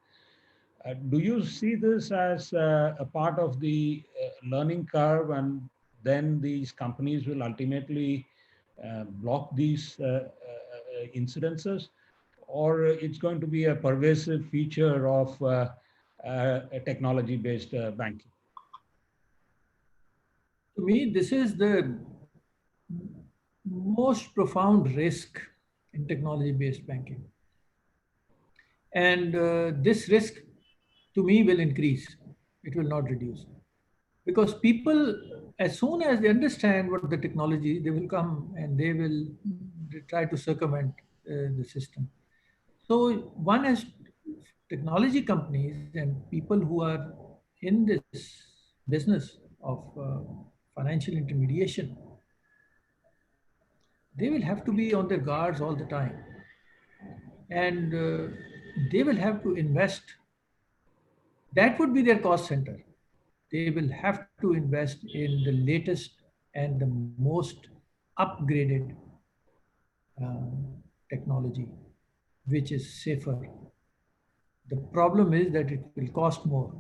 Do you see this as a part of the learning curve, and then these companies will ultimately block these incidences, or it's going to be a pervasive feature of a technology-based banking? To me, this is the most profound risk in technology-based banking. And this risk, to me, will increase. It will not reduce. Because people, as soon as they understand what the technology, they will come and they will try to circumvent the system. So one has technology companies and people who are in this business of financial intermediation, they will have to be on their guards all the time. And they will have to invest. That would be their cost center. They will have to invest in the latest and the most upgraded technology, which is safer. The problem is that it will cost more.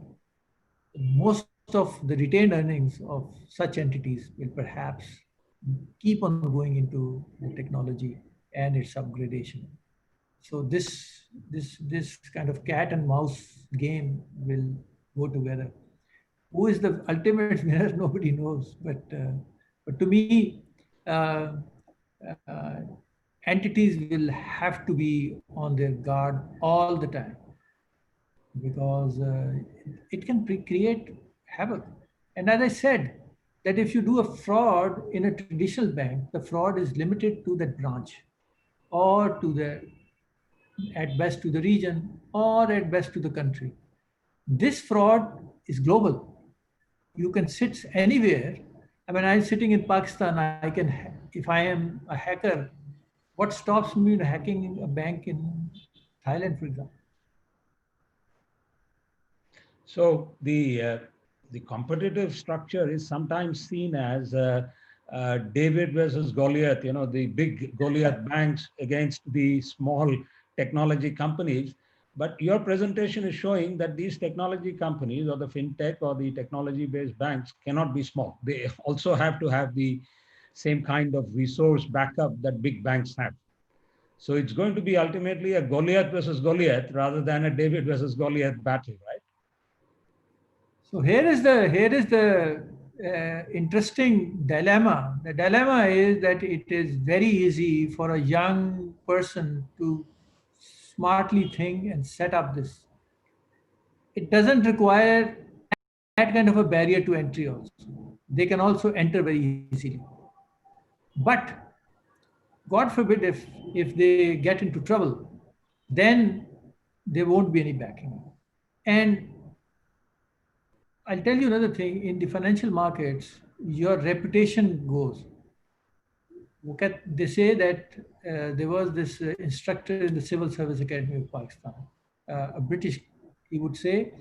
Most of the retained earnings of such entities will perhaps keep on going into the technology and its upgradation. So this kind of cat and mouse game will go together. Who is the ultimate winner? Nobody knows. But to me, entities will have to be on their guard all the time, because it can create havoc. And as I said, that if you do a fraud in a traditional bank, the fraud is limited to that branch, or to the, at best to the region, or at best to the country. This fraud is global. You can sit anywhere. I mean, I'm sitting in Pakistan. I can, if I am a hacker, what stops me from hacking a bank in Thailand, for example? So the competitive structure is sometimes seen as David versus Goliath. You know, the big Goliath banks against the small technology companies. But your presentation is showing that these technology companies, or the fintech or the technology-based banks, cannot be small. They also have to have the same kind of resource backup that big banks have. So it's going to be ultimately a Goliath versus Goliath rather than a David versus Goliath battle, right? So here is the interesting dilemma. The dilemma is that it is very easy for a young person to smartly think and set up this. It doesn't require that kind of a barrier to entry also. They can also enter very easily. But God forbid if they get into trouble, then there won't be any backing. And I'll tell you another thing, in the financial markets, your reputation goes. They say that there was this instructor in the Civil Service Academy of Pakistan, a British, he would say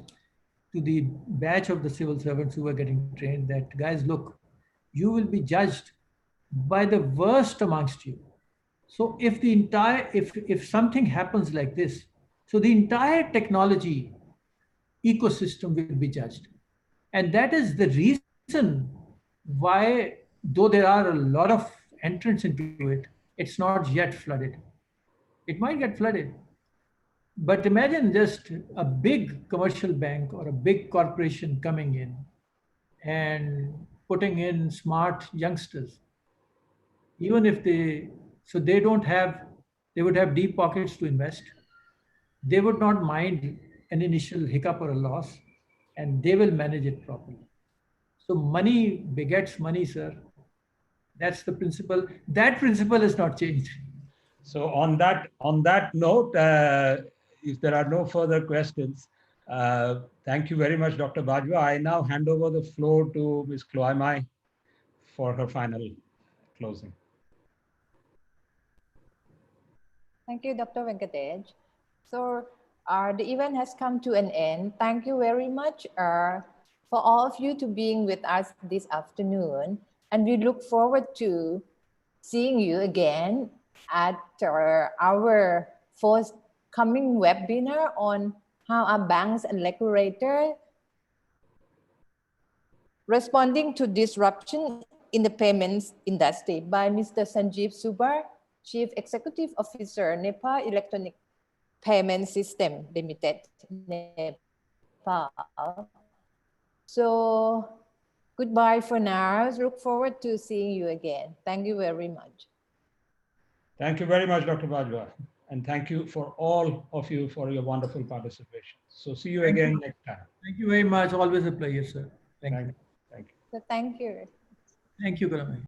to the batch of the civil servants who were getting trained that, guys, look, you will be judged by the worst amongst you. So if the entire, if something happens like this, so the entire technology ecosystem will be judged. And that is the reason why, though there are a lot of entrants into it, it's not yet flooded. It might get flooded. But imagine just a big commercial bank or a big corporation coming in and putting in smart youngsters. Even if they, so they don't have, they would have deep pockets to invest. They would not mind an initial hiccup or a loss, and they will manage it properly. So money begets money, sir. That's the principle. That principle has not changed. So on that note, if there are no further questions, thank you very much, Dr. Bajwa. I now hand over the floor to Ms. Kloimai for her final closing. Thank you, Dr. Venkatesh. So the event has come to an end. Thank you very much for all of you to being with us this afternoon. And we look forward to seeing you again at our forthcoming webinar on how our banks and regulators responding to disruption in the payments industry by Mr. Sanjeev Subar, Chief Executive Officer, Nepal Electronic Payment System Limited, Nepal. So goodbye for now. Look forward to seeing you again. Thank you very much. Thank you very much, Dr. Bajwa. And thank you for all of you for your wonderful participation. So see you again next time. Thank you very much. Always a pleasure, sir. Thank you. Thank you. So thank you. Thank you, Karamai.